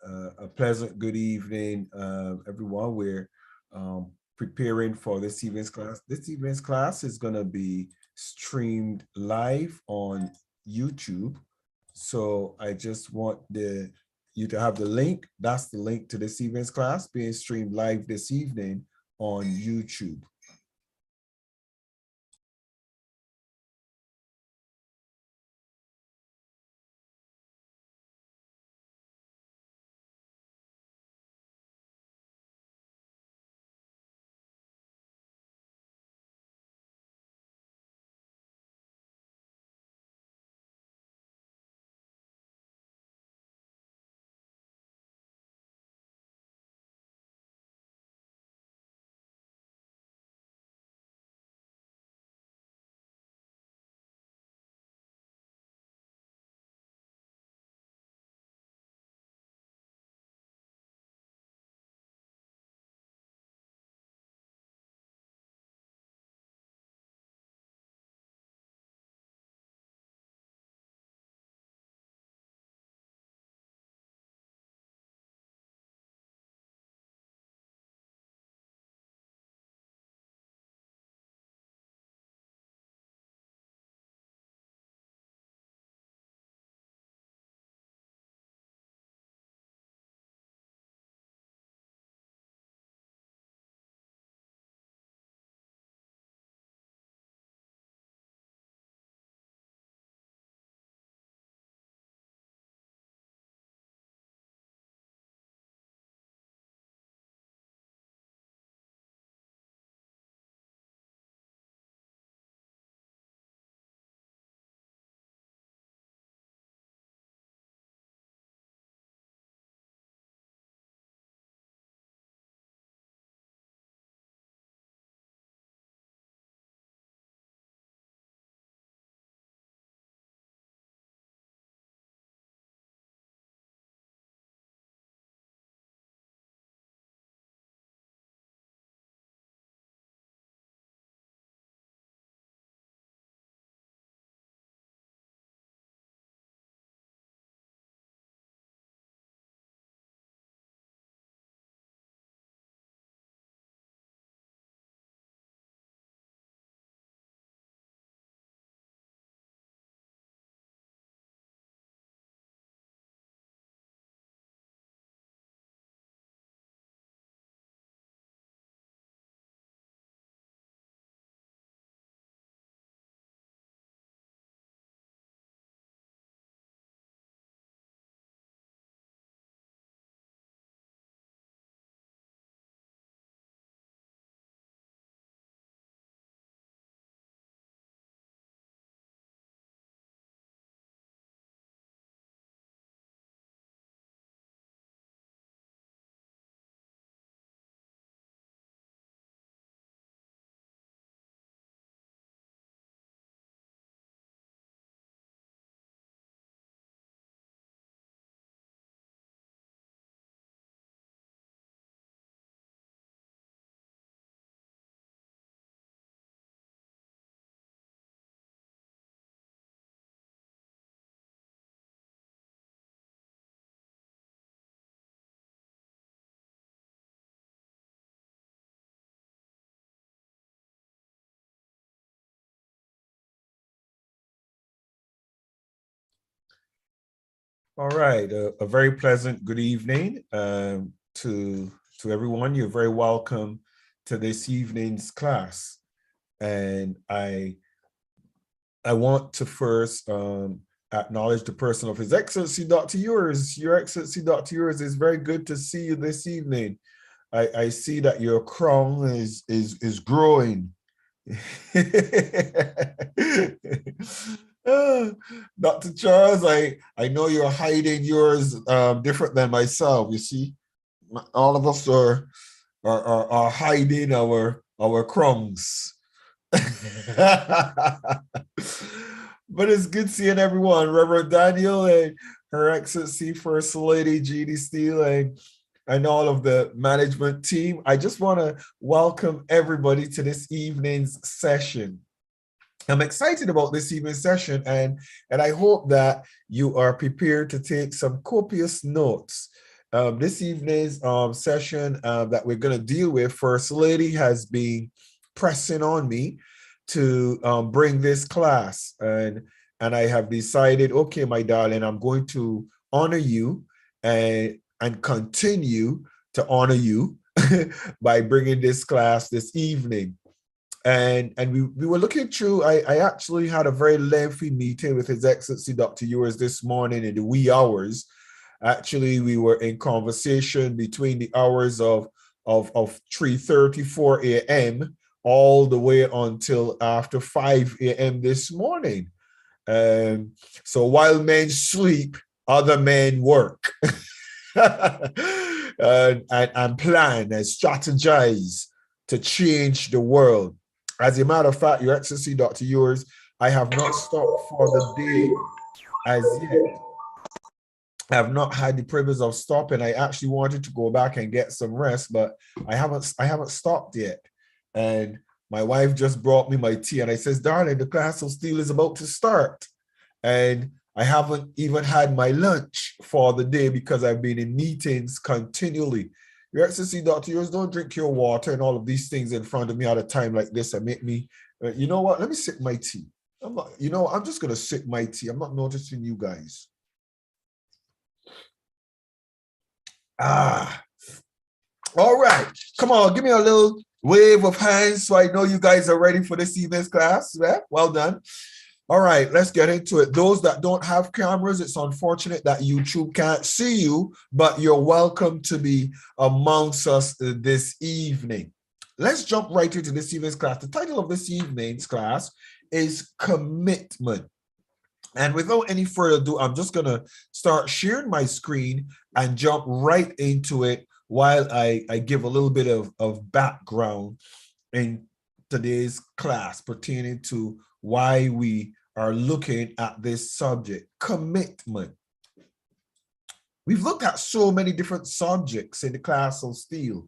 a pleasant good evening, everyone. We're preparing for this evening's class. This evening's class is going to be streamed live on YouTube. So I just want you to have the link. That's the link to this evening's class being streamed live this evening on YouTube. All right, a very pleasant good evening to everyone. You're very welcome to this evening's class, and I want to first acknowledge the person of His Excellency Dr. Yours. Your Excellency Dr. Yours, is very good to see you this evening. I see that your crown is growing. Dr. Charles, I know you're hiding yours different than myself. You see, all of us are hiding our crumbs. But it's good seeing everyone, Reverend Daniel and Her Excellency First Lady Jeannie Steele and all of the management team. I just want to welcome everybody to this evening's session. I'm excited about this evening's session, and I hope that you are prepared to take some copious notes This evening's session that we're going to deal with, First Lady has been pressing on me to bring this class, and I have decided, okay, my darling, I'm going to honor you and continue to honor you by bringing this class this evening. And we were looking through, I actually had a very lengthy meeting with His Excellency Dr. Ewers this morning in the wee hours. Actually, we were in conversation between the hours of 3:34 a.m. all the way until after 5 a.m. this morning. So while men sleep, other men work. And plan and strategize to change the world. As a matter of fact, Your Excellency, Dr. Ewers, I have not stopped for the day as yet. I have not had the privilege of stopping. I actually wanted to go back and get some rest, but I haven't stopped yet. And my wife just brought me my tea, and I says, darling, the class of Steele is about to start. And I haven't even had my lunch for the day because I've been in meetings continually. Your Excellency, Dr. Yours, don't drink your water and all of these things in front of me at a time like this and make me, you know what, let me sip my tea. I'm just going to sip my tea. I'm not noticing you guys. All right. Come on, give me a little wave of hands so I know you guys are ready for this evening's class. Yeah, well done. All right, let's get into it. Those that don't have cameras, it's unfortunate that YouTube can't see you, but you're welcome to be amongst us this evening. Let's jump right into this evening's class. The title of this evening's class is Commitment. And without any further ado, I'm just going to start sharing my screen and jump right into it while I give a little bit of background in today's class pertaining to why we are looking at this subject, commitment. We've looked at so many different subjects in the class of Steele.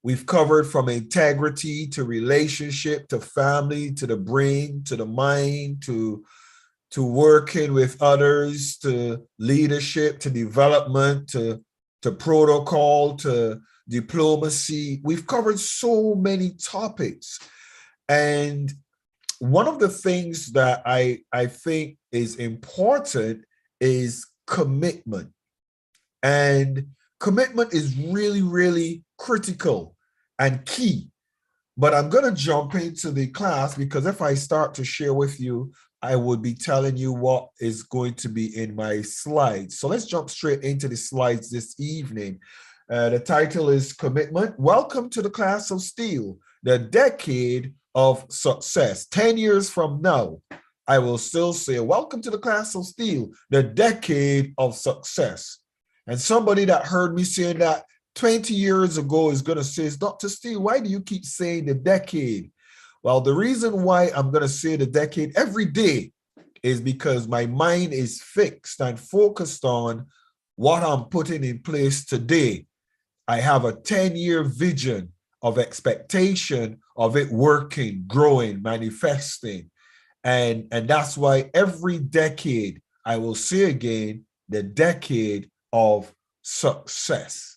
We've covered from integrity to relationship to family to the brain to the mind to working with others to leadership to development to protocol to diplomacy. We've covered so many topics. And one of the things that I think is important is commitment. And commitment is really, really critical and key. But I'm going to jump into the class because if I start to share with you, I would be telling you what is going to be in my slides. So let's jump straight into the slides this evening. The title is Commitment. Welcome to the class of Steele, the decade of success. 10 years from now, I will still say, welcome to the class of Steele, the decade of success. And somebody that heard me saying that 20 years ago is going to say, Dr. Steele, why do you keep saying the decade? Well, the reason why I'm going to say the decade every day is because my mind is fixed and focused on what I'm putting in place today. I have a 10-year vision of expectation of it working, growing, manifesting. And that's why every decade, I will say again, the decade of success.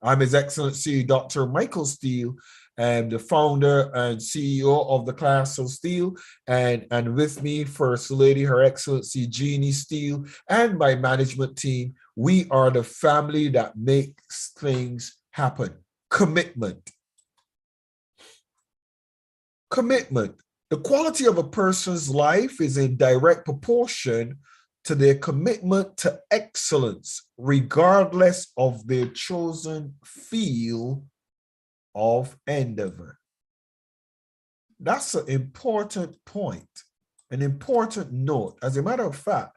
I'm His Excellency Dr. Michael Steele. I'm the founder and CEO of the class of Steele, and with me, First Lady, Her Excellency Jeannie Steele, and my management team. We are the family that makes things happen. Commitment. Commitment. The quality of a person's life is in direct proportion to their commitment to excellence, regardless of their chosen field of endeavor. That's an important point, an important note. As a matter of fact,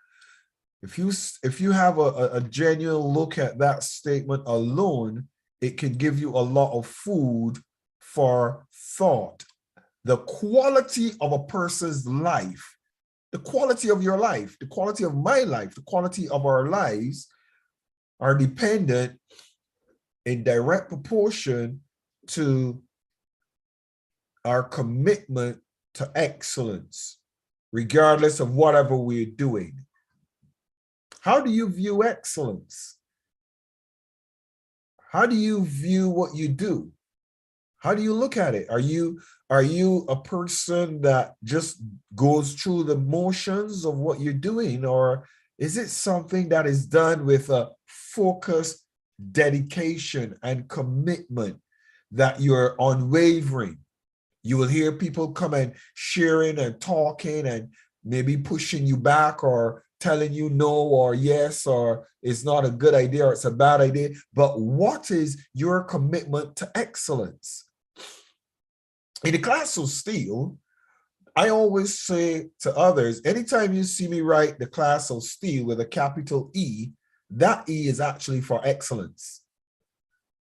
if you have a genuine look at that statement alone, it can give you a lot of food for thought. The quality of a person's life, the quality of your life, the quality of my life, the quality of our lives are dependent in direct proportion to our commitment to excellence, regardless of whatever we're doing. How do you view excellence? How do you view what you do? How do you look at it? Are you a person that just goes through the motions of what you're doing, or is it something that is done with a focused dedication and commitment that you're unwavering? You will hear people come and sharing and talking and maybe pushing you back or telling you no or yes or it's not a good idea or it's a bad idea. But what is your commitment to excellence? In the class of Steele, I always say to others, anytime you see me write the class of Steele with a capital E, that E is actually for excellence.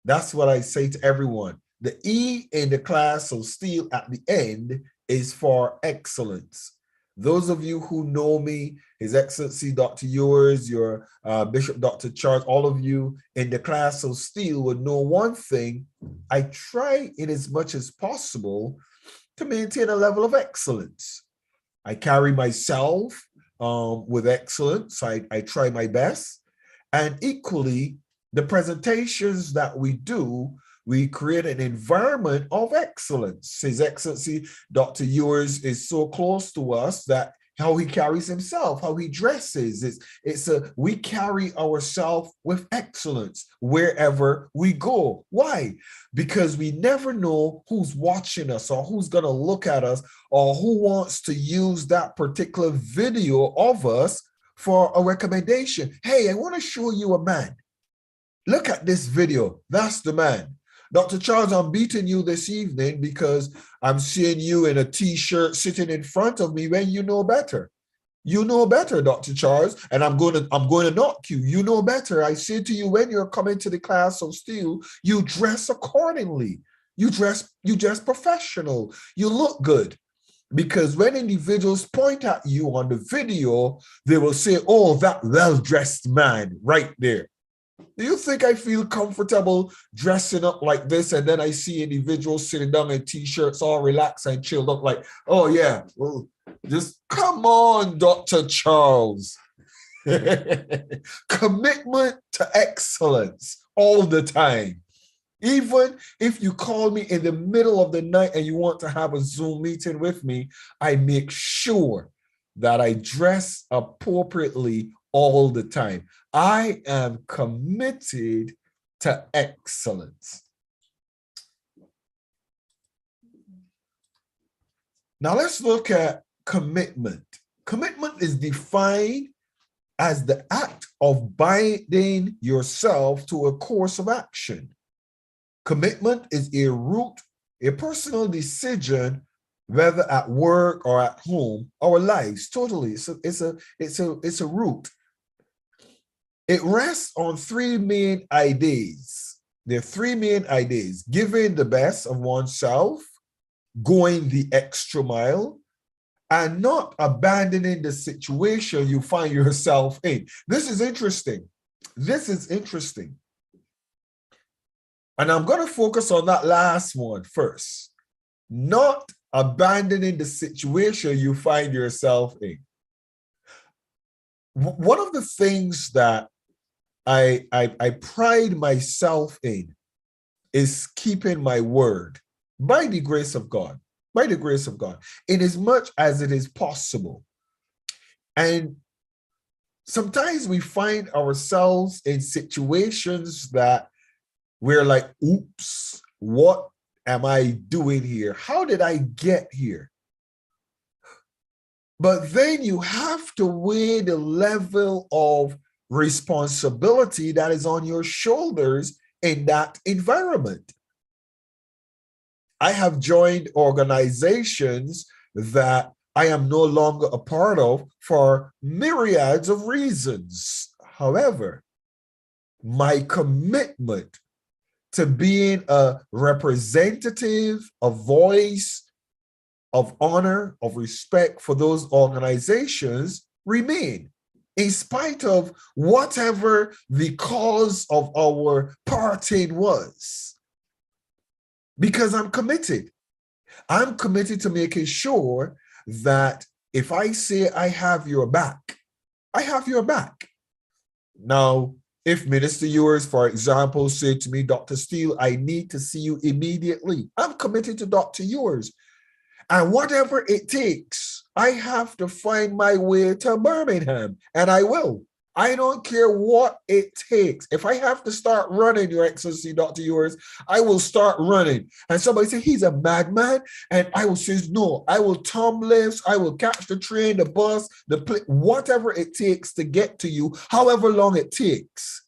That's what I say to everyone. The E in the class of Steele at the end is for excellence. Those of you who know me, His Excellency Dr. Yours, your Bishop Dr. Charles, all of you in the class of Steele would know one thing. I try in as much as possible to maintain a level of excellence. I carry myself with excellence. I try my best. And equally, the presentations that we do, we create an environment of excellence. His Excellency, Dr. Yours is so close to us that how he carries himself, how he dresses, we carry ourselves with excellence wherever we go. Why? Because we never know who's watching us or who's going to look at us or who wants to use that particular video of us for a recommendation. Hey, I want to show you a man. Look at this video. That's the man. Dr. Charles, I'm beating you this evening because I'm seeing you in a t-shirt sitting in front of me when you know better. You know better, Dr. Charles, and I'm going to knock you. You know better. I say to you, when you're coming to the class of Steele, you dress accordingly. You dress professional. You look good. Because when individuals point at you on the video, they will say, oh, that well-dressed man right there. Do you think I feel comfortable dressing up like this and then I see individuals sitting down in t-shirts all relaxed and chilled up like, oh yeah, well, just come on, Dr. Charles. Commitment to excellence all the time. Even if you call me in the middle of the night and you want to have a Zoom meeting with me, I make sure that I dress appropriately all the time. I am committed to excellence. Now let's look at commitment. Commitment is defined as the act of binding yourself to a course of action. Commitment is a personal decision, whether at work or at home, our lives, totally. It's a root. It rests on three main ideas. There are three main ideas: giving the best of oneself, going the extra mile, and not abandoning the situation you find yourself in. This is interesting. This is interesting. And I'm going to focus on that last one first. Not abandoning the situation you find yourself in. One of the things that I pride myself in is keeping my word by the grace of God, in as much as it is possible. And sometimes we find ourselves in situations that we're like, oops, what am I doing here? How did I get here? But then you have to weigh the level of responsibility that is on your shoulders in that environment. I have joined organizations that I am no longer a part of for myriads of reasons. However, my commitment to being a representative, a voice of honor, of respect for those organizations remain, in spite of whatever the cause of our parting was. Because I'm committed. I'm committed to making sure that if I say I have your back, I have your back. Now, If Minister yours, for example, said to me, Dr. Steele, I need to see you immediately, I'm committed to Dr. yours. And whatever it takes, I have to find my way to Birmingham, and I will. I don't care what it takes. If I have to start running, Your Excellency, Dr. Yours, I will start running. And somebody say, he's a madman. And I will say, no, I will tom lifts, I will catch the train, the bus, whatever it takes to get to you, however long it takes.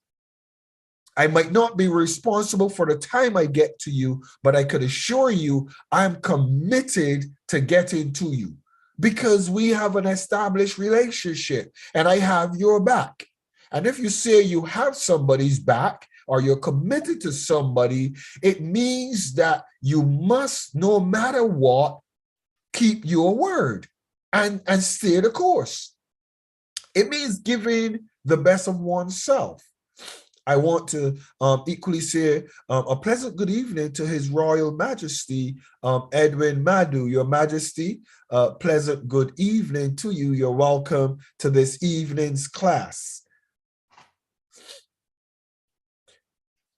I might not be responsible for the time I get to you, but I could assure you I'm committed to getting to you because we have an established relationship and I have your back. And if you say you have somebody's back or you're committed to somebody, it means that you must, no matter what, keep your word and stay the course. It means giving the best of oneself. I want to equally say a pleasant good evening to His Royal Majesty, Edwin Madu. Your Majesty, pleasant good evening to you. You're welcome to this evening's class.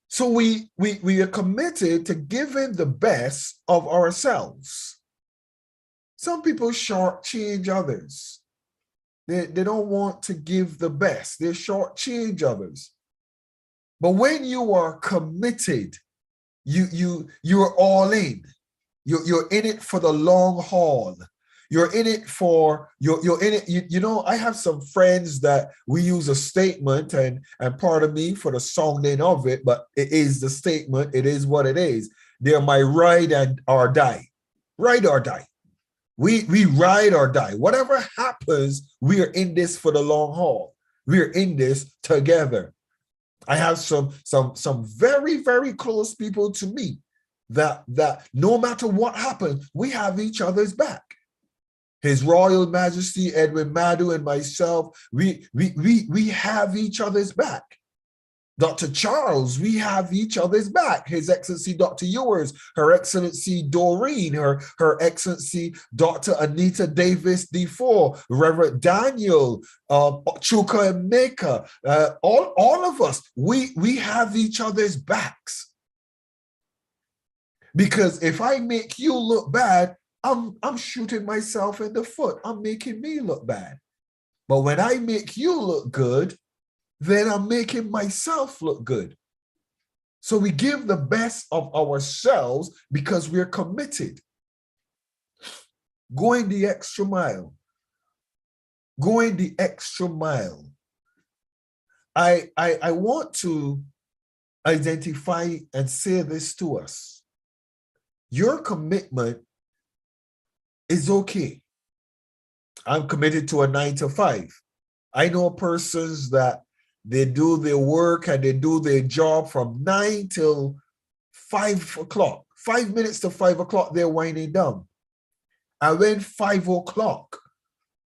So we are committed to giving the best of ourselves. Some people shortchange others. They don't want to give the best. They shortchange others. But when you are committed, you're all in. You're in it for the long haul. You're in it for you're in it. You know, I have some friends that we use a statement, and pardon me for the sounding of it, but it is the statement. It is what it is. They're my ride or die. Ride or die. We ride or die. Whatever happens, we are in this for the long haul. We're in this together. I have some very, very close people to me that no matter what happens, we have each other's back. His Royal Majesty Edwin Madu and myself, we have each other's back. Dr. Charles, we have each other's back. His Excellency Dr. Ewers, Her Excellency Doreen, Her Excellency Dr. Anita Davis Defoe, Reverend Daniel, Chuka Emeka, all of us, we have each other's backs. Because if I make you look bad, I'm shooting myself in the foot. I'm making me look bad. But when I make you look good, then I'm making myself look good. So we give the best of ourselves because we're committed. Going the extra mile. Going the extra mile. I want to identify and say this to us. Your commitment is okay. I'm committed to a 9 to 5. I know persons that they do their work and they do their job from 9 till 5 o'clock. 5 minutes to 5 o'clock, they're winding down. And when 5 o'clock,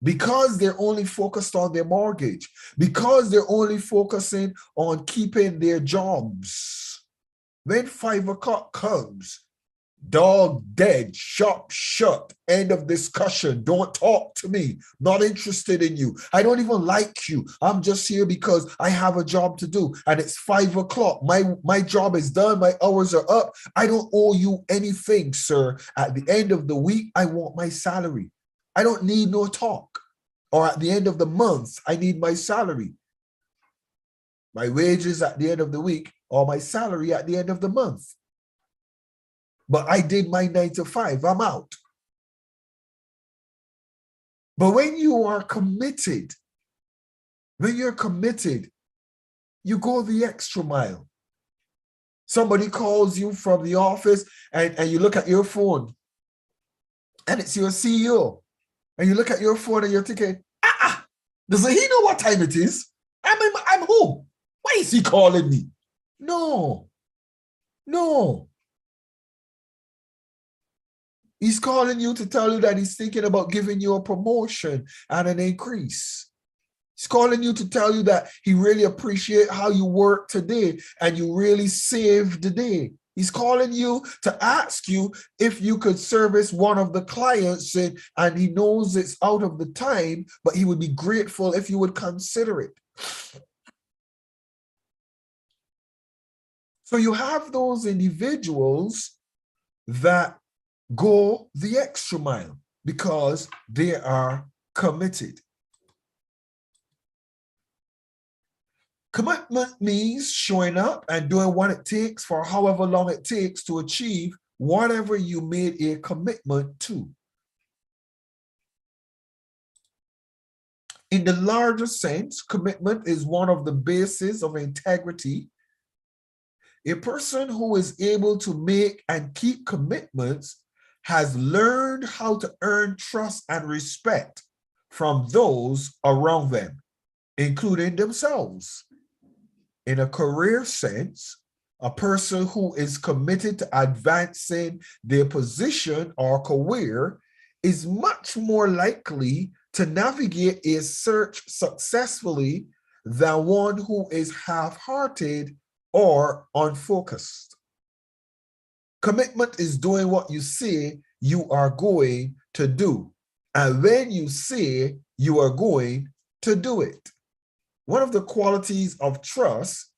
because they're only focused on their mortgage, because they're only focusing on keeping their jobs, when 5 o'clock comes, dog dead, shop shut, end of discussion. Don't talk to me. Not interested in you. I don't even like you. I'm just here because I have a job to do. And it's 5 o'clock. My job is done. My hours are up. I don't owe you anything, sir. At the end of the week, I want my salary. I don't need no talk. Or at the end of the month, I need my salary. My wages at the end of the week or my salary at the end of the month. But I did my 9 to 5, I'm out. But when you are committed, you go the extra mile. Somebody calls you from the office and you look at your phone and it's your CEO. And you look at your phone and you're thinking, does he know what time it is? I'm home. Why is he calling me? No. He's calling you to tell you that he's thinking about giving you a promotion and an increase. He's calling you to tell you that he really appreciates how you work today and you really saved the day. He's calling you to ask you if you could service one of the clients and he knows it's out of the time, but he would be grateful if you would consider it. So you have those individuals that go the extra mile because they are committed. Commitment means showing up and doing what it takes for however long it takes to achieve whatever you made a commitment to. In the larger sense, commitment is one of the bases of integrity. A person who is able to make and keep commitments has learned how to earn trust and respect from those around them, including themselves. In a career sense, a person who is committed to advancing their position or career is much more likely to navigate a search successfully than one who is half-hearted or unfocused. Commitment is doing what you say you are going to do, and when you say you are going to do it. One of the qualities of trust,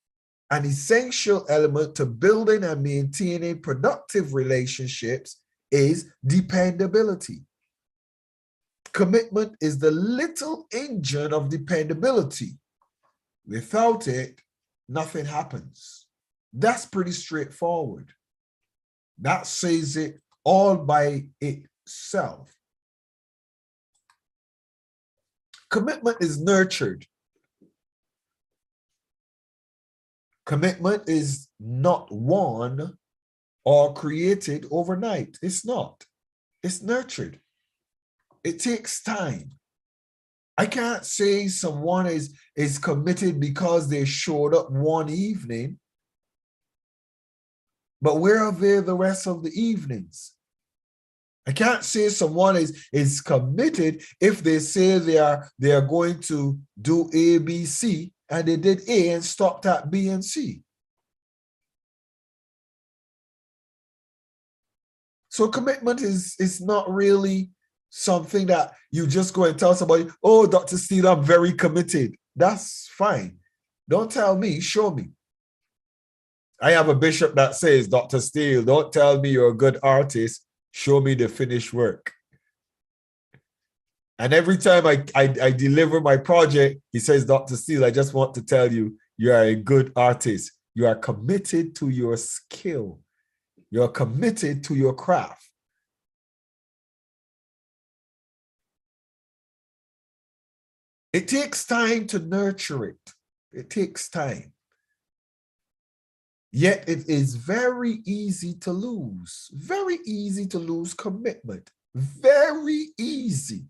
an essential element to building and maintaining productive relationships, is dependability. Commitment is the little engine of dependability. Without it, nothing happens. That's pretty straightforward. That says it all by itself. Commitment is nurtured. Commitment is not won or created overnight. It's not. It's nurtured. It takes time. I can't say someone is committed because they showed up one evening, but where are they the rest of the evenings? I can't say someone is committed if they say they are going to do A, B, C, and they did A and stopped at B and C. So commitment is not really something that you just go and tell somebody, oh, Dr. Steele, I'm very committed. That's fine. Don't tell me, show me. I have a bishop that says, Dr. Steele, don't tell me you're a good artist, show me the finished work. And every time I deliver my project, he says, Dr. Steele, I just want to tell you, you are a good artist. You are committed to your skill. You're committed to your craft. It takes time to nurture it. It takes time. Yet it is very easy to lose. Very easy to lose commitment. Very easy.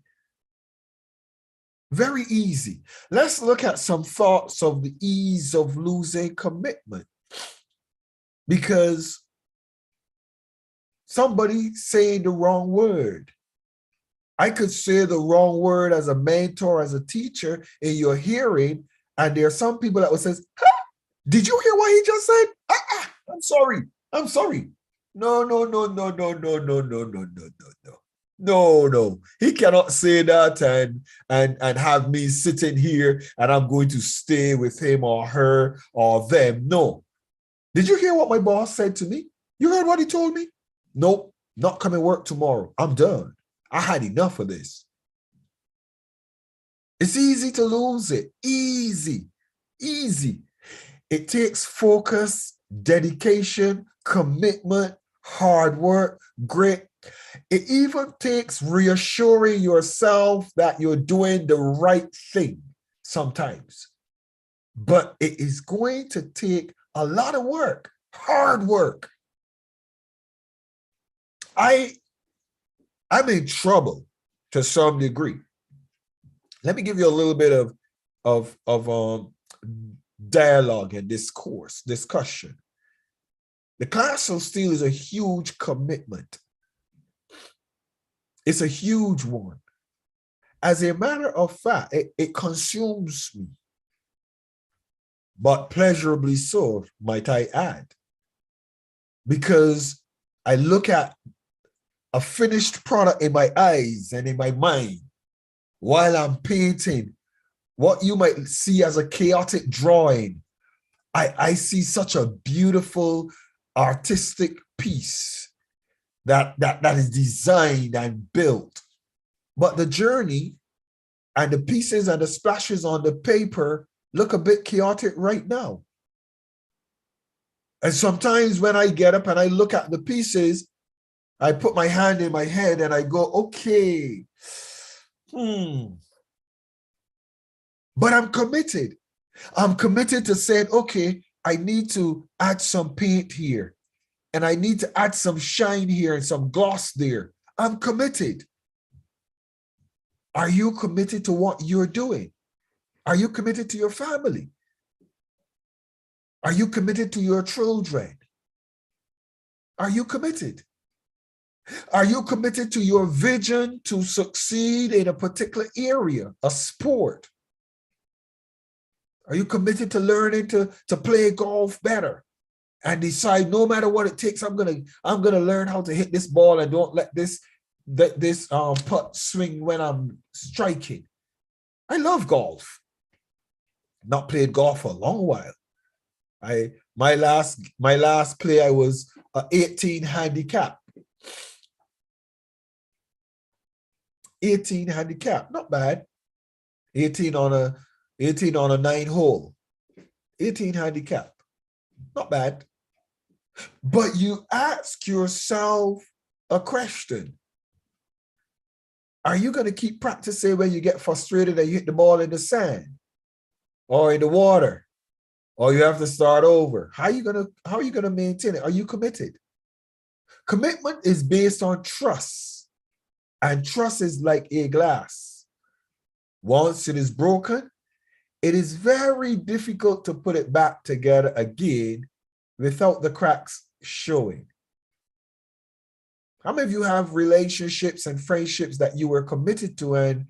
Very easy. Let's look at some thoughts of the ease of losing commitment. Because somebody saying the wrong word. I could say the wrong word as a mentor, as a teacher in your hearing, and there are some people that will say, huh? Did you hear what he just said? I'm sorry. I'm sorry. No. No. He cannot say that and have me sitting here and I'm going to stay with him or her or them. No. Did you hear what my boss said to me? You heard what he told me? Nope, not coming to work tomorrow. I'm done. I had enough of this. It's easy to lose it. Easy. It takes focus, dedication, commitment, hard work, grit. It even takes reassuring yourself that you're doing the right thing sometimes. But it is going to take a lot of work, hard work. I'm in trouble to some degree. Let me give you a little bit of dialogue and discussion. The class of Steele is a huge commitment. It's a huge one. As a matter of fact, it consumes me. But pleasurably so, might I add. Because I look at a finished product in my eyes and in my mind while I'm painting what you might see as a chaotic drawing. I see such a beautiful artistic piece that is designed and built. But the journey and the pieces and the splashes on the paper look a bit chaotic right now. And sometimes when I get up and I look at the pieces, I put my hand in my head and I go, okay, but I'm committed. I'm committed to saying, okay, I need to add some paint here and I need to add some shine here and some gloss there. I'm committed. Are you committed to what you're doing? Are you committed to your family? Are you committed to your children? Are you committed? Are you committed to your vision to succeed in a particular area, a sport? Are you committed to learning to play golf better and decide no matter what it takes, I'm gonna learn how to hit this ball and don't let this putt swing when I'm striking? I love golf. Not played golf for a long while. My last play I was 18 handicap. 18 handicap, not bad. 18 on a 9-hole. 18 handicap, not bad. But you ask yourself a question. Are you going to keep practicing when you get frustrated and you hit the ball in the sand or in the water, or you have to start over? How are you going to maintain it? Are you committed? Commitment is based on trust, and trust is like a glass. Once it is broken, it is very difficult to put it back together again without the cracks showing. How many of you have relationships and friendships that you were committed to and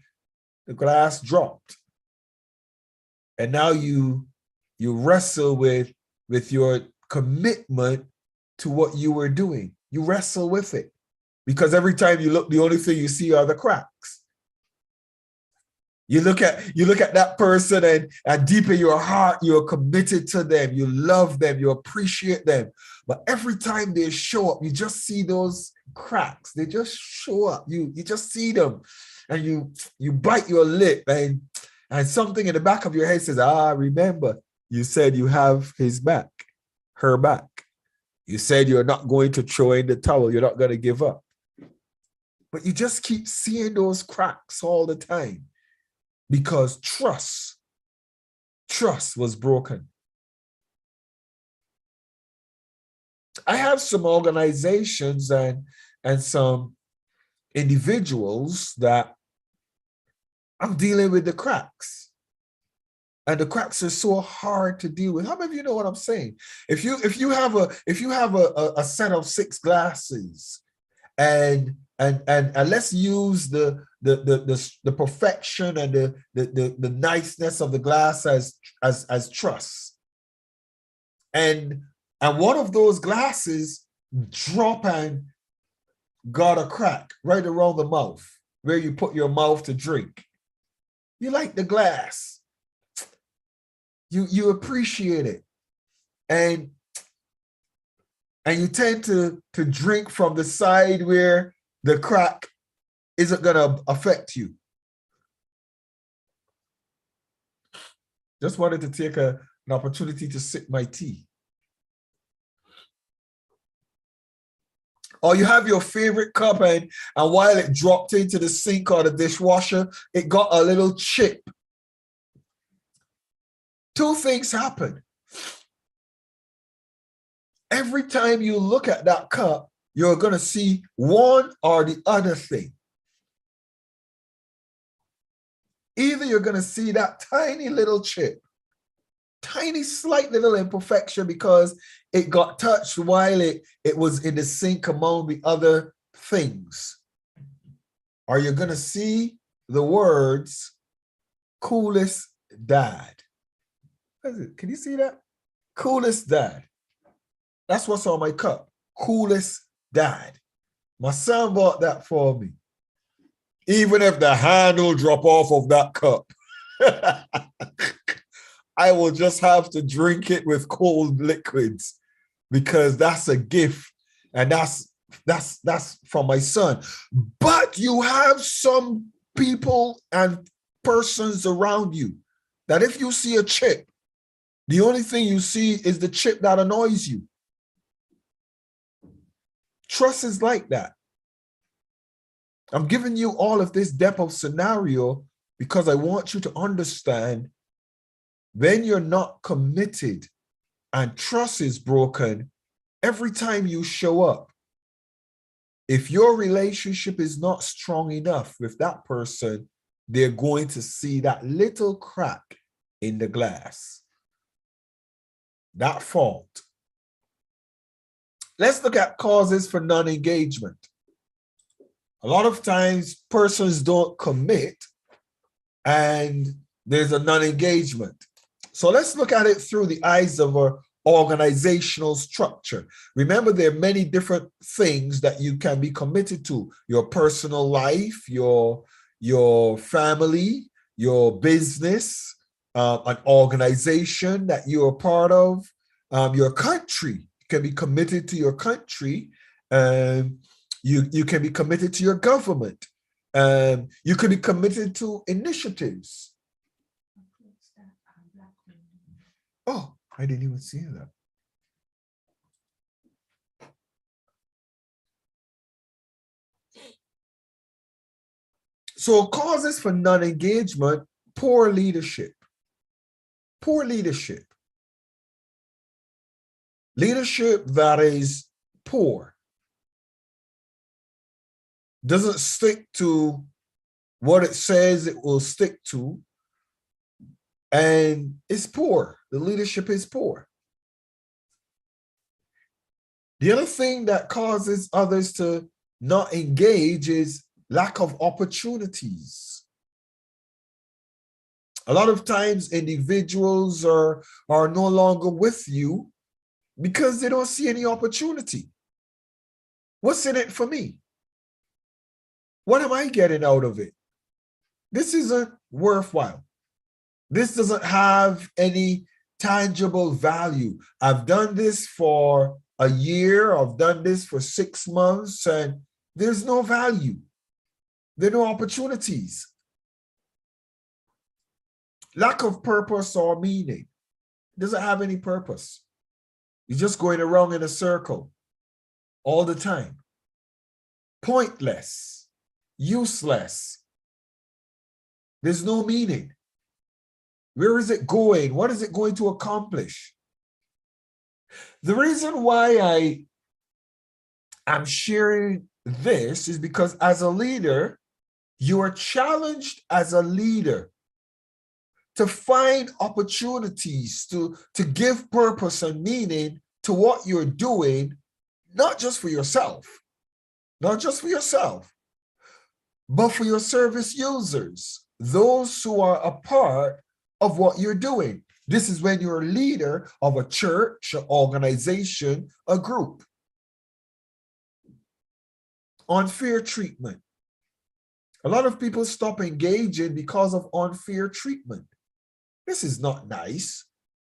the glass dropped? And now you wrestle with your commitment to what you were doing. You wrestle with it because every time you look, the only thing you see are the cracks. You look at that person and deep in your heart, you're committed to them. You love them. You appreciate them. But every time they show up, you just see those cracks. They just show up. You just see them and you bite your lip and something in the back of your head says, remember, you said you have his back, her back. You said you're not going to throw in the towel. You're not going to give up. But you just keep seeing those cracks all the time. Because trust was broken. I have some organizations and some individuals that I'm dealing with the cracks. And the cracks are so hard to deal with. How many of you know what I'm saying? If you have a set of 6 glasses and let's use the perfection and the niceness of the glass as trust. And one of those glasses drop and got a crack right around the mouth where you put your mouth to drink. You like the glass. You appreciate it. And you tend to drink from the side where the crack isn't going to affect you. Just wanted to take an opportunity to sip my tea. Or you have your favorite cup and while it dropped into the sink or the dishwasher, it got a little chip. 2 things happen. Every time you look at that cup, you're going to see one or the other thing. Either you're going to see that tiny little chip, tiny slight little imperfection because it got touched while it was in the sink among the other things. Or you're going to see the words, coolest dad. Can you see that? Coolest dad. That's what's on my cup. Coolest dad. My son bought that for me. Even if the handle drop off of that cup, I will just have to drink it with cold liquids because that's a gift, and that's from my son. But you have some people and persons around you that if you see a chip, the only thing you see is the chip that annoys you. Trust is like that. I'm giving you all of this depth of scenario because I want you to understand when you're not committed and trust is broken, every time you show up, if your relationship is not strong enough with that person, they're going to see that little crack in the glass, that fault. Let's look at causes for non-engagement. A lot of times persons don't commit and there's a non-engagement. So let's look at it through the eyes of our organizational structure. Remember, there are many different things that you can be committed to: your personal life, your family, your business, an organization that you're a part of, your country. You can be committed to your country. You can be committed to your government. You can be committed to initiatives. Oh, I didn't even see that. So causes for non-engagement: poor leadership. Poor leadership. Leadership that is poor. Doesn't stick to what it says it will stick to. And it's poor. The leadership is poor. The other thing that causes others to not engage is lack of opportunities. A lot of times individuals are no longer with you because they don't see any opportunity. What's in it for me? What am I getting out of it? This isn't worthwhile. This doesn't have any tangible value. I've done this for a year. I've done this for 6 months, and there's no value. There are no opportunities. Lack of purpose or meaning. It doesn't have any purpose. You're just going around in a circle all the time. Pointless, useless. There's no meaning. Where is it going? What is it going to accomplish? The reason why I'm sharing this is because as a leader, you are challenged as a leader to find opportunities to give purpose and meaning to what you're doing, not just for yourself, but for your service users, those who are a part of what you're doing. This is when you're a leader of a church, an organization, a group. Unfair treatment. A lot of people stop engaging because of unfair treatment. This is not nice.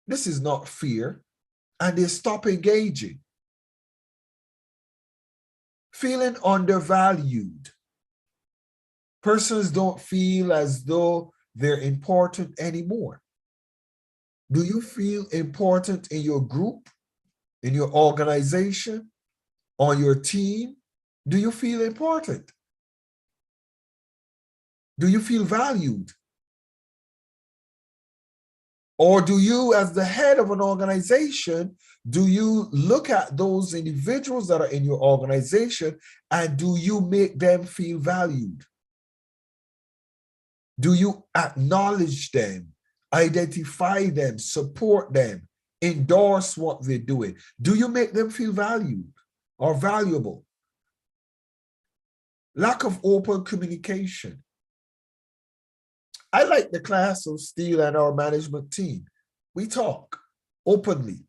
This is not fair. And they stop engaging. Feeling undervalued. Persons don't feel as though they're important anymore. Do you feel important in your group, in your organization, on your team? Do you feel important? Do you feel valued? Or do you, as the head of an organization, do you look at those individuals that are in your organization and do you make them feel valued? Do you acknowledge them, identify them, support them, endorse what they're doing? Do you make them feel valued or valuable? Lack of open communication. I like the class of Steele and our management team. We talk openly.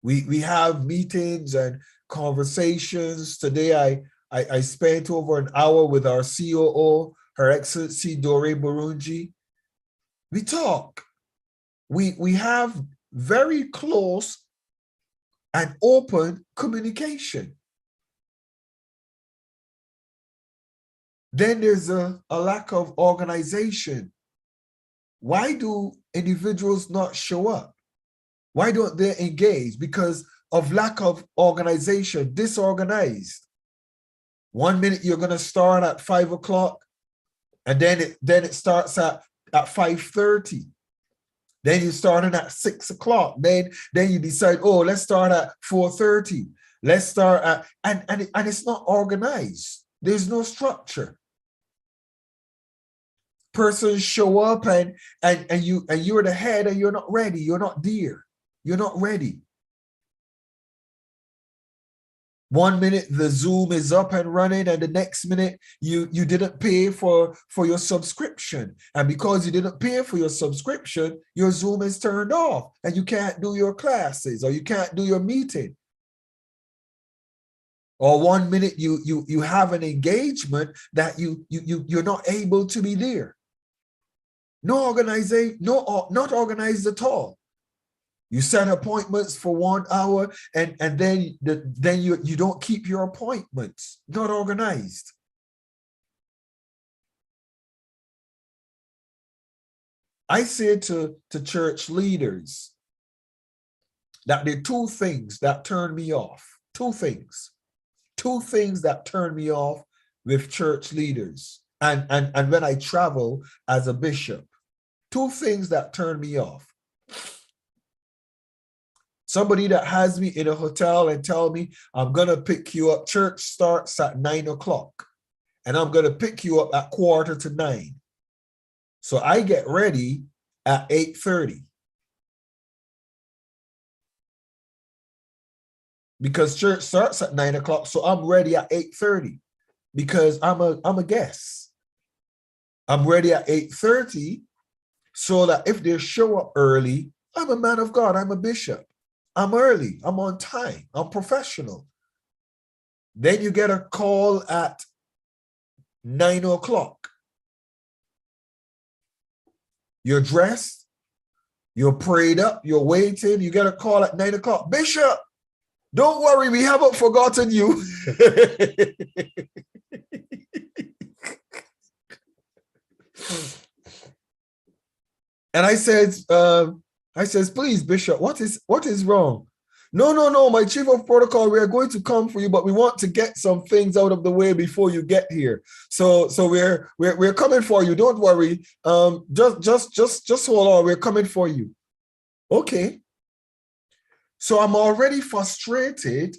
We have meetings and conversations. Today, I spent over an hour with our COO, Her Excellency Dore Burunji. We talk. we have very close and open communication. Then there's a lack of organization. Why do individuals not show up? Why don't they engage? Because of lack of organization, disorganized. 1 minute you're going to start at 5 o'clock, and then it starts at 5:30. Then you starting at 6 o'clock. Then you decide, oh, let's start at 4:30. Let's start at, and it's not organized. There's no structure. Persons show up and you're the head and you're not ready. You're not there. You're not ready. 1 minute the Zoom is up and running, and the next minute you didn't pay for your subscription. And because you didn't pay for your subscription, your Zoom is turned off and you can't do your classes or you can't do your meeting. Or 1 minute you have an engagement that you're not able to be there. No organization, not organized at all. You set appointments for 1 hour and then you don't keep your appointments. Not organized. I say to church leaders that there are two things that turn me off. Two things that turn me off with church leaders and when I travel as a bishop. Two things that turn me off. Somebody that has me in a hotel and tell me, I'm going to pick you up. Church starts at 9 o'clock and I'm going to pick you up at 8:45. So I get ready at 8:30. Because church starts at 9 o'clock. So I'm ready at 8:30 because I'm a guest. I'm ready at 8:30 so that if they show up early, I'm a man of God. I'm a bishop. I'm early, I'm on time, I'm professional. Then you get a call at 9 o'clock. You're dressed, you're prayed up, you're waiting, you get a call at 9 o'clock. Bishop, don't worry, we haven't forgotten you. And I says, please, Bishop, what is wrong? No, my chief of protocol, we are going to come for you, but we want to get some things out of the way before you get here. So we're coming for you. Don't worry. Just hold on. We're coming for you. Okay. So I'm already frustrated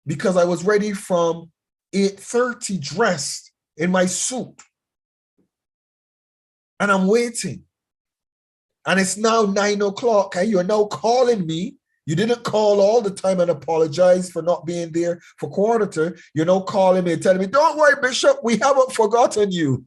because I was ready from 8:30 dressed in my suit. And I'm waiting. And it's now 9 o'clock, and you're now calling me. You didn't call all the time and apologize for not being there for quarter to. You're now calling me and telling me, don't worry, Bishop, we haven't forgotten you.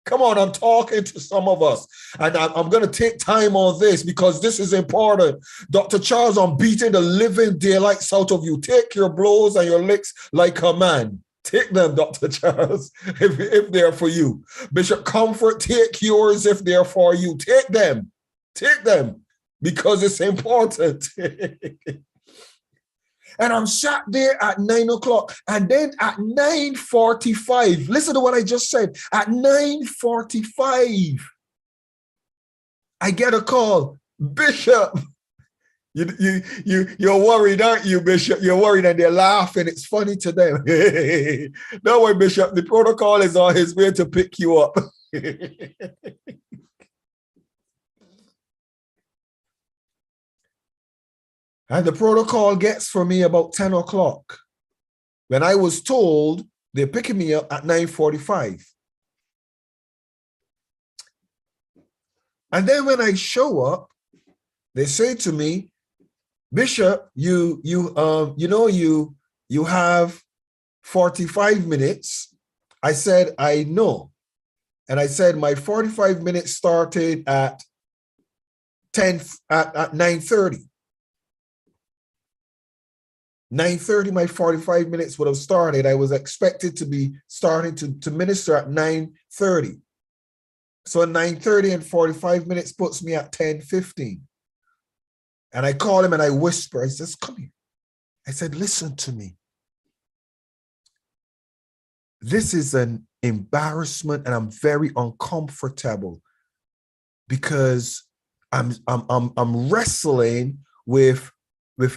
Come on, I'm talking to some of us. And I'm going to take time on this because this is important. Dr. Charles, I'm beating the living daylights out of you. Take your blows and your licks like a man. Take them, Dr. Charles, if they're for you. Bishop Comfort, take yours if they're for you. Take them, because it's important. And I'm sat there at 9 o'clock. And then at 9:45, listen to what I just said. At 9:45, I get a call. Bishop, you're worried, aren't you, Bishop? You're worried, and they're laughing. It's funny to them. Don't worry, Bishop. The protocol is on his way to pick you up. And the protocol gets for me about 10 o'clock. When I was told they're picking me up at 9:45. And then when I show up, they say to me, Bishop, you have 45 minutes. I said, I know. And I said, my 45 minutes started at 9:30. 9:30, my 45 minutes would have started. I was expected to be starting to minister at 9:30. So 9:30 and 45 minutes puts me at 10:15. And I call him and I whisper, I says, come here. I said, listen to me. This is an embarrassment and I'm very uncomfortable because I'm wrestling with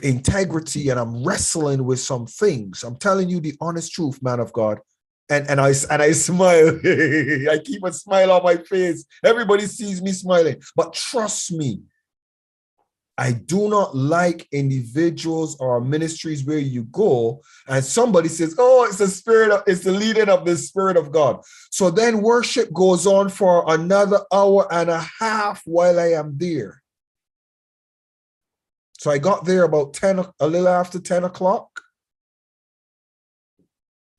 integrity and I'm wrestling with some things. I'm telling you the honest truth, man of God. And I smile. I keep a smile on my face. Everybody sees me smiling. But trust me, I do not like individuals or ministries where you go and somebody says, oh, it's the leading of the Spirit of God. So then worship goes on for another hour and a half while I am there. So I got there about a little after 10 o'clock.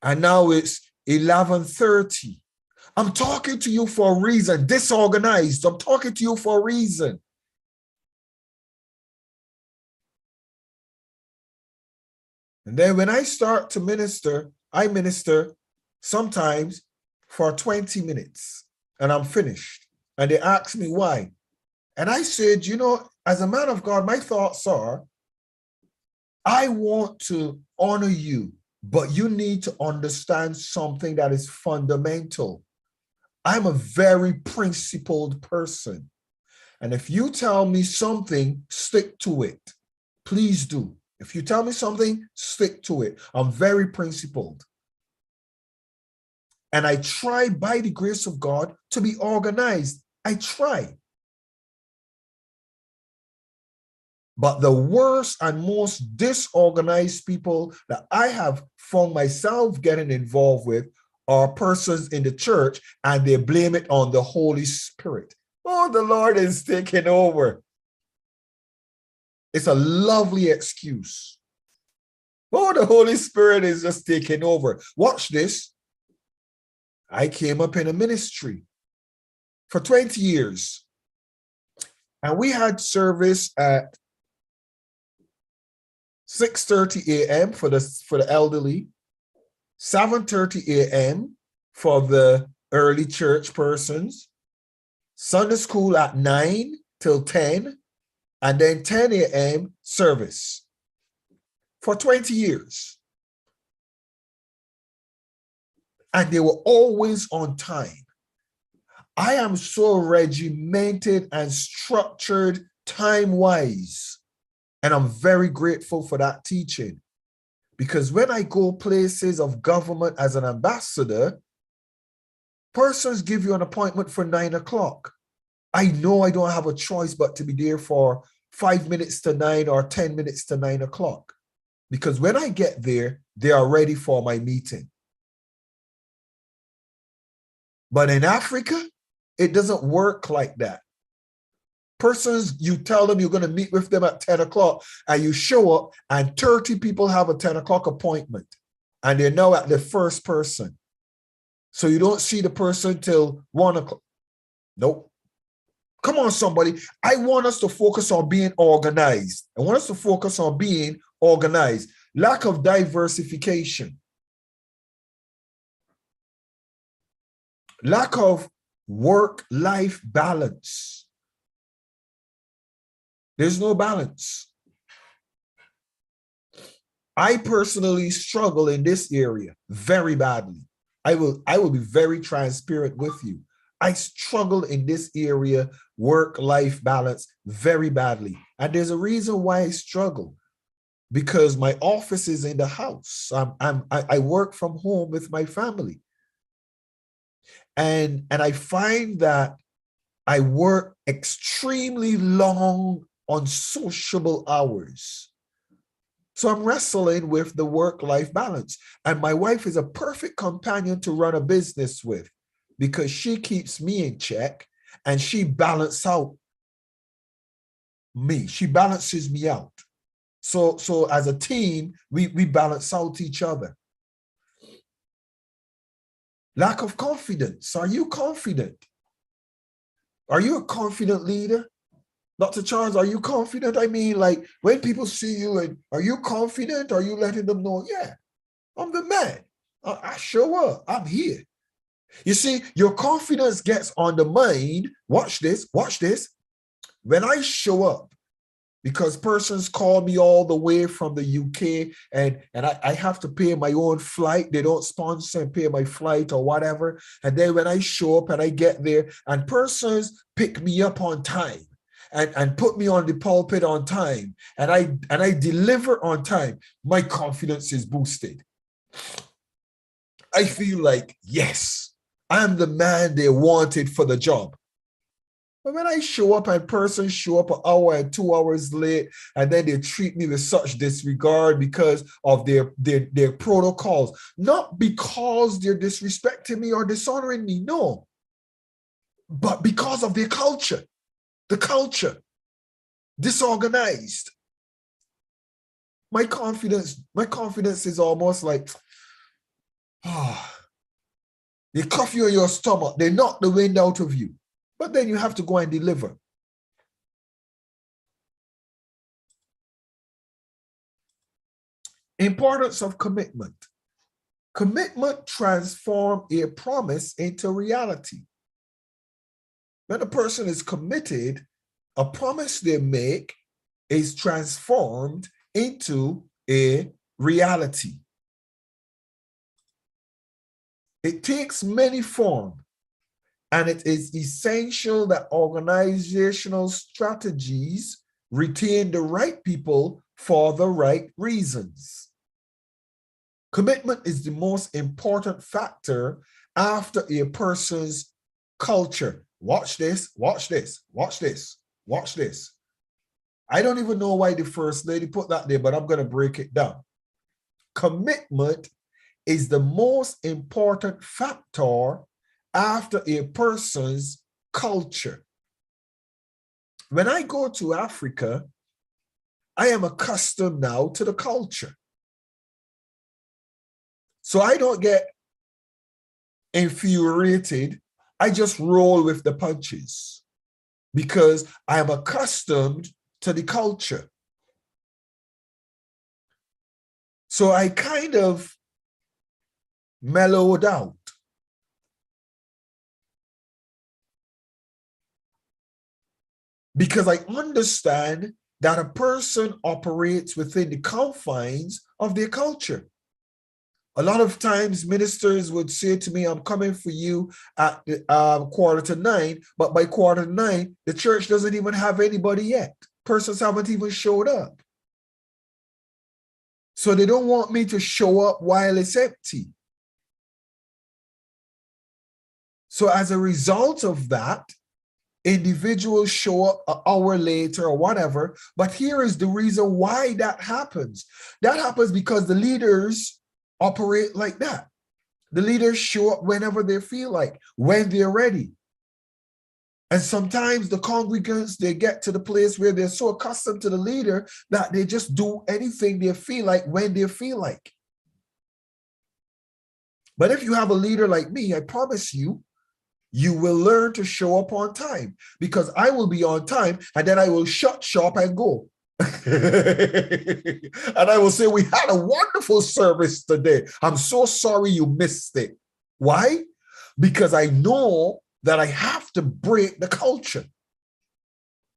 And now it's 11:30. I'm talking to you for a reason. Disorganized. I'm talking to you for a reason. And then when I start to minister, I minister sometimes for 20 minutes and I'm finished. And they ask me why. And I said, you know, as a man of God, my thoughts are, I want to honor you, but you need to understand something that is fundamental. I'm a very principled person. And if you tell me something, stick to it. Please do. If you tell me something, stick to it. I'm very principled. And I try, by the grace of God, to be organized. I try. But the worst and most disorganized people that I have found myself getting involved with are persons in the church, and they blame it on the Holy Spirit. Oh, the Lord is taking over. It's a lovely excuse. Oh, the Holy Spirit is just taking over. Watch this. I came up in a ministry for 20 years. And we had service at 6:30 a.m. for the elderly, 7:30 a.m. for the early church persons, Sunday school at 9 till 10, and then 10 a.m. service for 20 years. And they were always on time. I am so regimented and structured time-wise. And I'm very grateful for that teaching. Because when I go places of government as an ambassador, persons give you an appointment for 9 o'clock. I know I don't have a choice but to be there for 5 minutes to 9 or 10 minutes to 9 o'clock. Because when I get there, they are ready for my meeting. But in Africa, it doesn't work like that. Persons, you tell them you're going to meet with them at 10 o'clock and you show up and 30 people have a 10 o'clock appointment and they're now at the first person. So you don't see the person till 1 o'clock. Nope. Come on, somebody. I want us to focus on being organized. I want us to focus on being organized. Lack of diversification. Lack of work-life balance. There's no balance. I personally struggle in this area very badly. I will be very transparent with you. I struggle in this area, work-life balance, very badly. And there's a reason why I struggle. Because my office is in the house. I work from home with my family. And I find that I work extremely long unsociable hours. So I'm wrestling with the work-life balance. And my wife is a perfect companion to run a business with because she keeps me in check and she balances out me. She balances me out. So as a team, we balance out each other. Lack of confidence. Are you confident? Are you a confident leader? Dr. Charles, are you confident? I mean, like when people see you, and are you confident? Are you letting them know, yeah, I'm the man. I show up. I'm here. You see, your confidence gets undermined. Watch this, watch this. When I show up, because persons call me all the way from the UK and I have to pay my own flight. They don't sponsor and pay my flight or whatever. And then when I show up and I get there and persons pick me up on time and put me on the pulpit on time and I deliver on time, my confidence is boosted. I feel like, yes, I'm the man they wanted for the job. But when I show up and persons show up an hour and 2 hours late, and then they treat me with such disregard because of their protocols, not because they're disrespecting me or dishonoring me, no, but because of their culture, the culture, disorganized. My confidence is almost like, they cuff you in your stomach, they knock the wind out of you. But then you have to go and deliver. Importance of commitment. Commitment transforms a promise into reality. When a person is committed, a promise they make is transformed into a reality. It takes many forms. And it is essential that organizational strategies retain the right people for the right reasons. Commitment is the most important factor after a person's culture. Watch this, watch this, watch this, watch this. I don't even know why the First Lady put that there, but I'm going to break it down. Commitment is the most important factor after a person's culture. When I go to Africa, I am accustomed now to the culture. So I don't get infuriated. I just roll with the punches because I am accustomed to the culture. So I kind of mellowed out. Because I understand that a person operates within the confines of their culture. A lot of times ministers would say to me, I'm coming for you at 8:45, but by 8:45, the church doesn't even have anybody yet. Persons haven't even showed up. So they don't want me to show up while it's empty. So as a result of that, individuals show up an hour later or whatever, but here is the reason why that happens. That happens because the leaders operate like that. The leaders show up whenever they feel like, when they're ready. And sometimes the congregants, they get to the place where they're so accustomed to the leader that they just do anything they feel like when they feel like. But if you have a leader like me, I promise you, you will learn to show up on time because I will be on time and then I will shut shop and go. And I will say, we had a wonderful service today. I'm so sorry you missed it. Why? Because I know that I have to break the culture.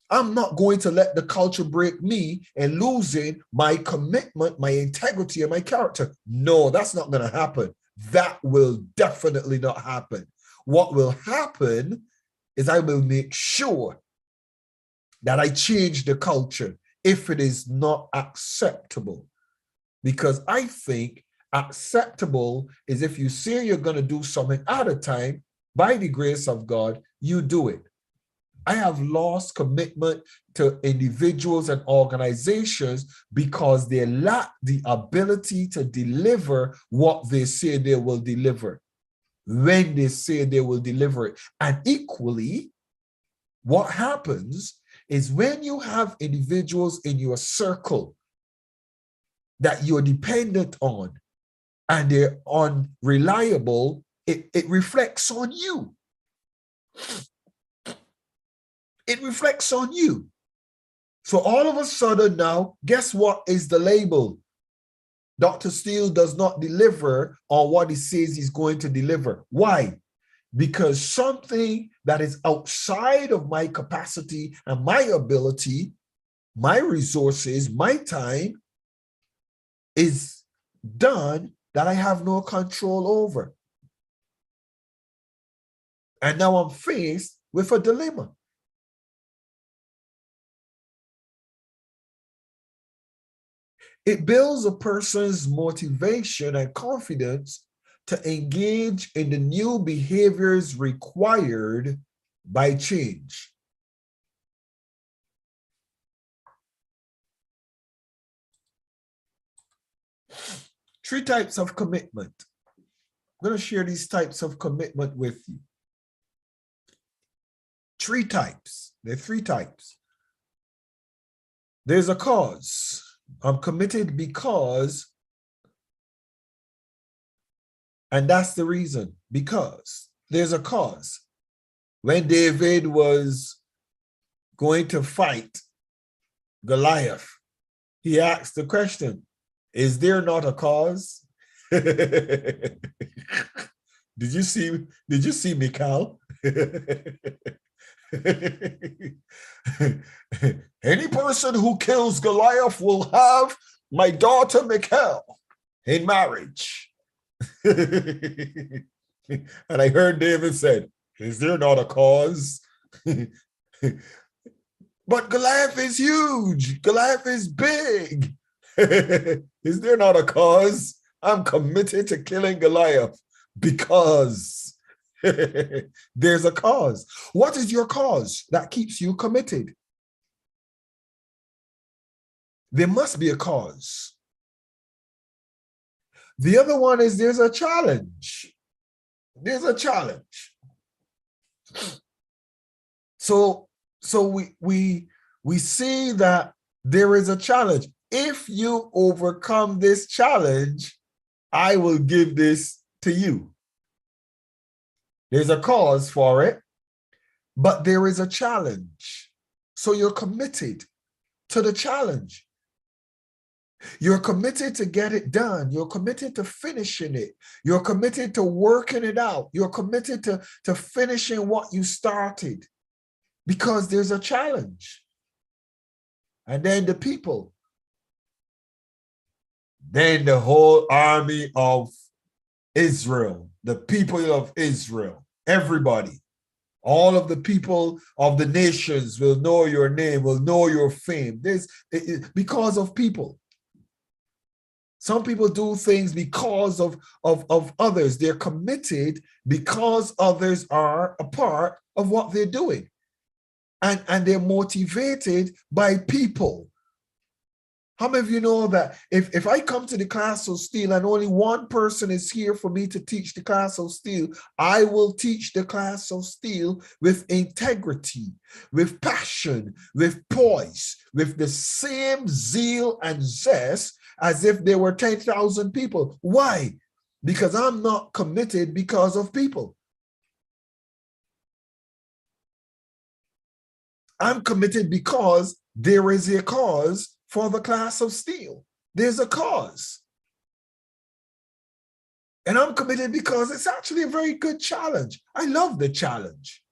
I'm not going to let the culture break me and losing my commitment, my integrity, and my character. No, that's not going to happen. That will definitely not happen. What will happen is I will make sure that I change the culture if it is not acceptable. Because I think acceptable is if you say you're going to do something at a time, by the grace of God, you do it. I have lost commitment to individuals and organizations because they lack the ability to deliver what they say they will deliver when they say they will deliver it. And equally, what happens is when you have individuals in your circle that you're dependent on and they're unreliable, it reflects on you. It reflects on you. So all of a sudden now, guess what is the label? Dr. Steele does not deliver on what he says he's going to deliver. Why? because something that is outside of my capacity and my ability, my resources, my time is done that I have no control over. And now I'm faced with a dilemma. It builds a person's motivation and confidence to engage in the new behaviors required by change. Three types of commitment. I'm going to share these types of commitment with you. Three types. There are three types. There's a cause. I'm committed because, and that's the reason, because there's a cause. When David was going to fight Goliath, he asked the question, is there not a cause? Did you see Michal? Any person who kills Goliath will have my daughter Michal in marriage. And I heard David said, is there not a cause? But Goliath is huge. Goliath is big. Is there not a cause? I'm committed to killing Goliath because there's a cause. What is your cause that keeps you committed? There must be a cause. The other one is there's a challenge. There's a challenge. So we see that there is a challenge. If you overcome this challenge, I will give this to you. There's a cause for it, but there is a challenge. So you're committed to the challenge. You're committed to get it done. You're committed to finishing it. You're committed to working it out. You're committed to finishing what you started because there's a challenge. And then the people, then the whole army of Israel, the people of Israel, everybody, all of the people of the nations will know your name, will know your fame. Because of people. Some people do things because of others. They're committed because others are a part of what they're doing. And they're motivated by people. How many of you know that if I come to the class of Steele and only one person is here for me to teach the class of Steele, I will teach the class of Steele with integrity, with passion, with poise, with the same zeal and zest as if there were 10,000 people. Why? Because I'm not committed because of people. I'm committed because there is a cause for the class of Steele. There's a cause. And I'm committed because it's actually a very good challenge. I love the challenge.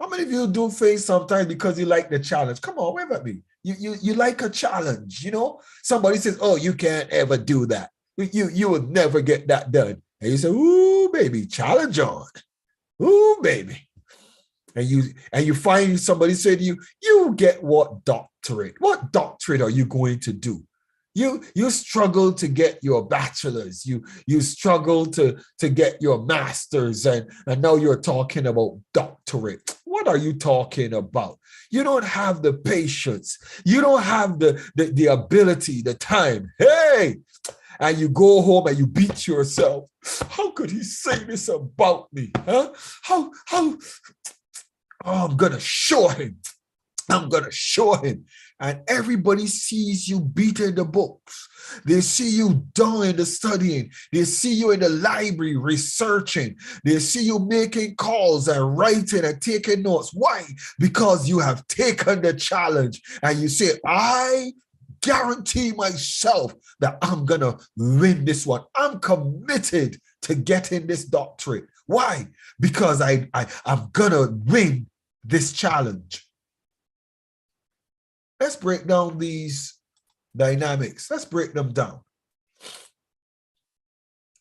How many of you do things sometimes because you like the challenge? Come on, wave at me. You like a challenge, you know? Somebody says, oh, you can't ever do that. You will never get that done. And you say, ooh, baby, challenge on. Ooh, baby. And you find somebody say to you, you get what doctorate? What doctorate are you going to do? You struggle to get your bachelor's, you struggle to get your master's, and now you're talking about doctorate. What are you talking about? You don't have the patience, you don't have the ability, the time. Hey, and you go home and you beat yourself. How could he say this about me? Huh? How oh, I'm gonna show him. I'm gonna show him. And everybody sees you beating the books. They see you doing the studying. They see you in the library researching. They see you making calls and writing and taking notes. Why? Because you have taken the challenge and you say, I guarantee myself that I'm gonna win this one. I'm committed to getting this doctorate. Why? Because I'm gonna win this challenge. Let's break down these dynamics. Let's break them down.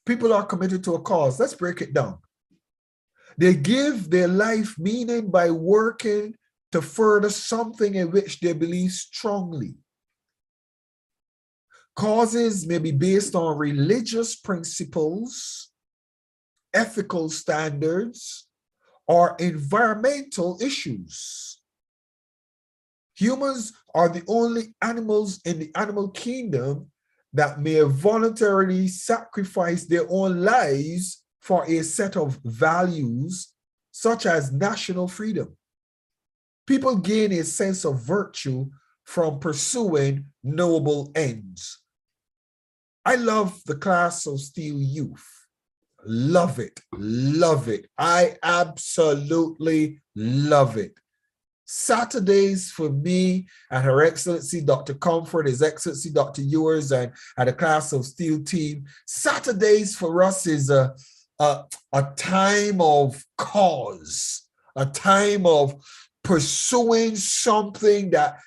People are committed to a cause. Let's break it down. They give their life meaning by working to further something in which they believe strongly. Causes may be based on religious principles, ethical standards, or environmental issues. Humans are the only animals in the animal kingdom that may voluntarily sacrifice their own lives for a set of values, such as national freedom. People gain a sense of virtue from pursuing noble ends. I love the class of Steele youth. Love it, love it. I absolutely love it. Saturdays for me and Her Excellency Dr. Comfort, His Excellency Dr. Ewers, and the class of Steele team, Saturdays for us is a time of cause, a time of pursuing something that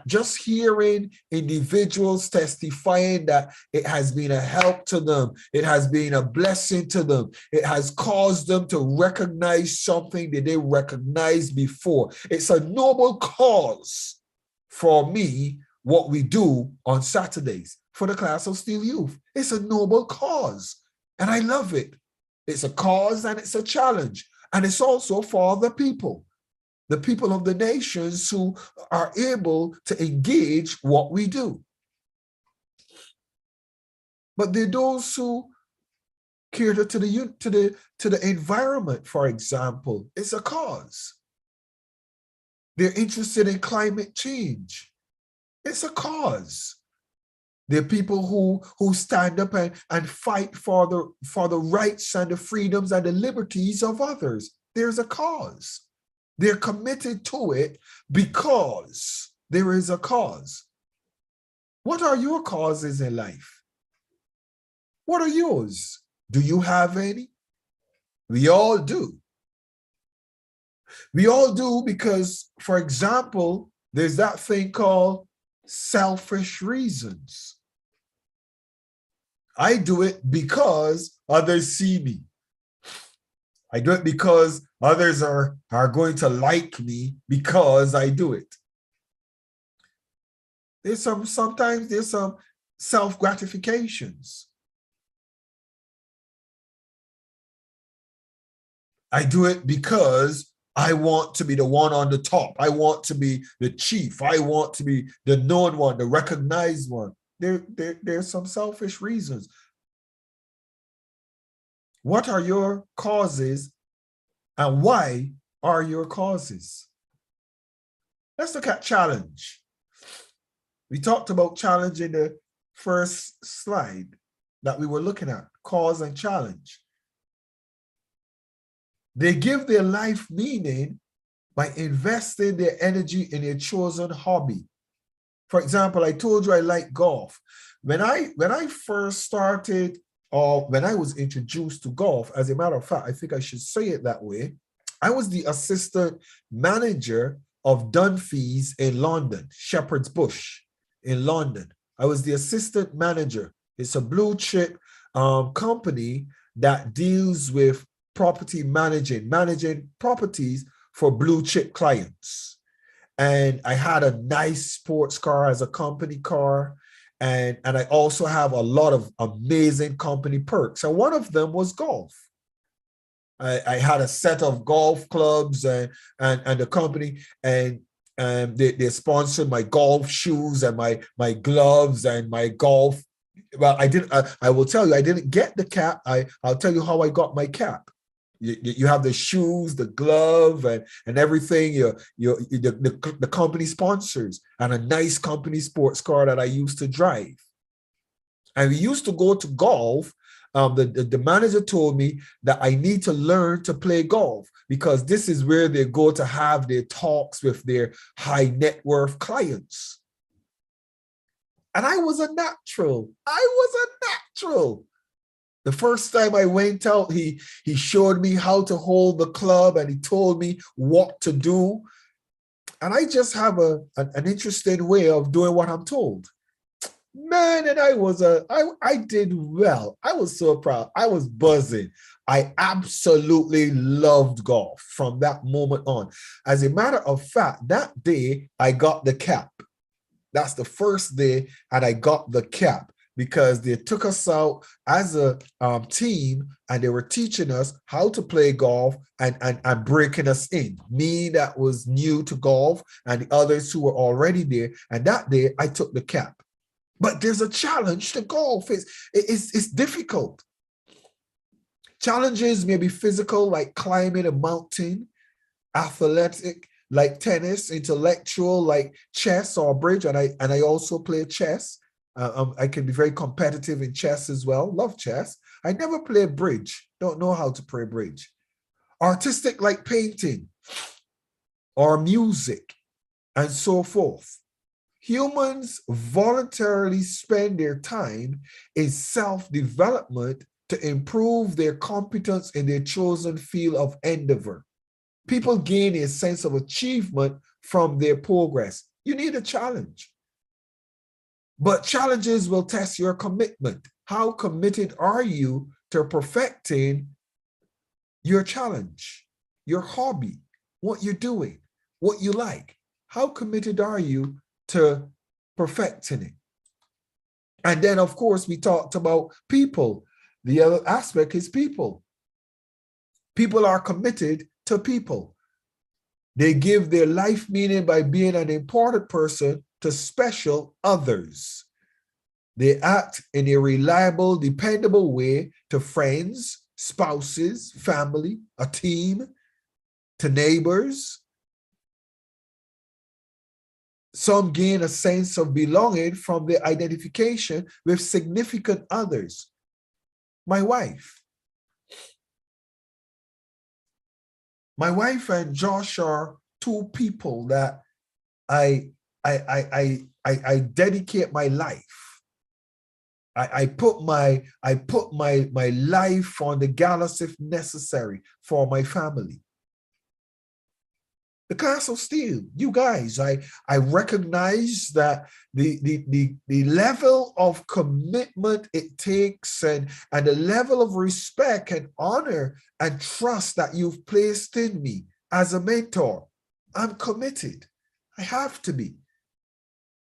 just hearing individuals testifying that it has been a help to them, it has been a blessing to them, it has caused them to recognize something that they recognized before. It's a noble cause for me, what we do on Saturdays for the class of Steele Youth. It's a noble cause, and I love it. It's a cause and it's a challenge, and it's also for the people of the nations who are able to engage what we do. But there are those who cater to the environment, for example. It's a cause. They're interested in climate change. It's a cause. There are people who stand up and fight for the rights and the freedoms and the liberties of others. There's a cause. They're committed to it because there is a cause. What are your causes in life? What are yours? Do you have any? We all do. We all do because, for example, there's that thing called selfish reasons. I do it because others see me. I do it because others are going to like me because I do it. Sometimes there's some self-gratifications. I do it because I want to be the one on the top. I want to be the chief. I want to be the known one, the recognized one. There's some selfish reasons. What are your causes and why are your causes? Let's look at challenge. We talked about challenge in the first slide that we were looking at, cause and challenge. They give their life meaning by investing their energy in a chosen hobby. For example, I told you I like golf. When I first started, or when I was introduced to golf, as a matter of fact, I think I should say it that way, I was the assistant manager of Dunphy's in London, Shepherd's Bush in London. I was the assistant manager. It's a blue chip company that deals with property managing properties for blue chip clients. And I had a nice sports car as a company car. And I also have a lot of amazing company perks. And one of them was golf. I had a set of golf clubs and the company, and they sponsored my golf shoes and my gloves and my golf. Well, I will tell you, I didn't get the cap. I'll tell you how I got my cap. You have the shoes, the glove, and everything. The company sponsors, and a nice company sports car that I used to drive. And we used to go to golf. The manager told me that I need to learn to play golf because this is where they go to have their talks with their high net worth clients. And I was a natural. The first time I went out, he showed me how to hold the club and he told me what to do. And I just have an interesting way of doing what I'm told. Man, and I did well. I was so proud. I was buzzing. I absolutely loved golf from that moment on. As a matter of fact, that day I got the cap. That's the first day, and I got the cap because they took us out as a team and they were teaching us how to play golf and breaking us in. Me that was new to golf and the others who were already there. And that day I took the cap. But there's a challenge to golf. It's difficult. Challenges may be physical, like climbing a mountain, athletic, like tennis, intellectual, like chess or bridge. And I also play chess. I can be very competitive in chess as well. Love chess. I never played bridge. Don't know how to play bridge. Artistic, like painting or music and so forth. Humans voluntarily spend their time in self-development to improve their competence in their chosen field of endeavor. People gain a sense of achievement from their progress. You need a challenge. But challenges will test your commitment. How committed are you to perfecting your challenge, your hobby, what you're doing, what you like? How committed are you to perfecting it? And then, of course, we talked about people. The other aspect is people. People are committed to people. They give their life meaning by being an important person to special others. They act in a reliable, dependable way to friends, spouses, family, a team, to neighbors. Some gain a sense of belonging from their identification with significant others. My wife. My wife and Josh are two people that I dedicate my life. I put my life on the gallows if necessary for my family. The class of Steele, you guys, I recognize that the level of commitment it takes and the level of respect and honor and trust that you've placed in me as a mentor. I'm committed. I have to be.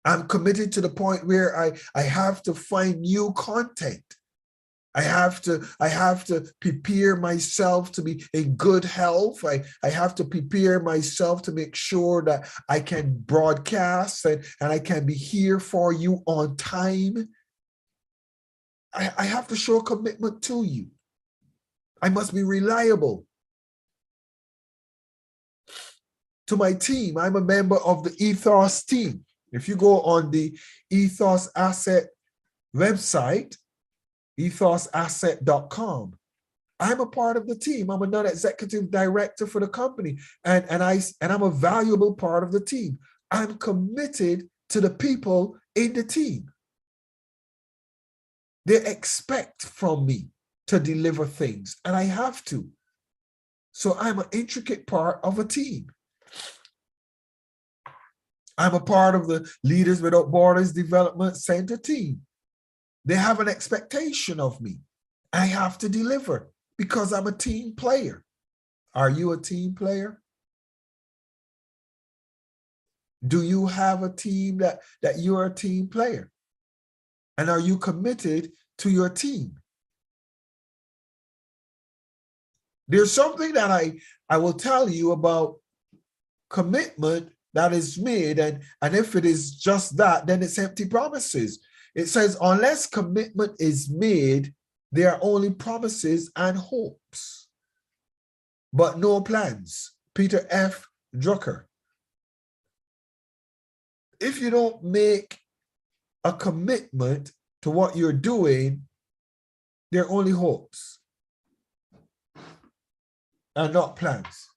I'm committed to the point where I have to find new content. I have to prepare myself to be in good health. I have to prepare myself to make sure that I can broadcast and I can be here for you on time. I have to show commitment to you. I must be reliable. To my team, I'm a member of the Ethos team. If you go on the Ethos Asset website, ethosasset.com, I'm a part of the team. I'm a non-executive director for the company, and I'm a valuable part of the team. I'm committed to the people in the team. They expect from me to deliver things, and I have to. So I'm an intricate part of a team. I'm a part of the Leaders Without Borders Development Center team. They have an expectation of me. I have to deliver because I'm a team player. Are you a team player? Do you have a team that you're a team player? And are you committed to your team? There's something that I will tell you about commitment that is made, and if it is just that, then it's empty promises. It says, unless commitment is made, there are only promises and hopes, but no plans. Peter F. Drucker. If you don't make a commitment to what you're doing, there are only hopes and not plans.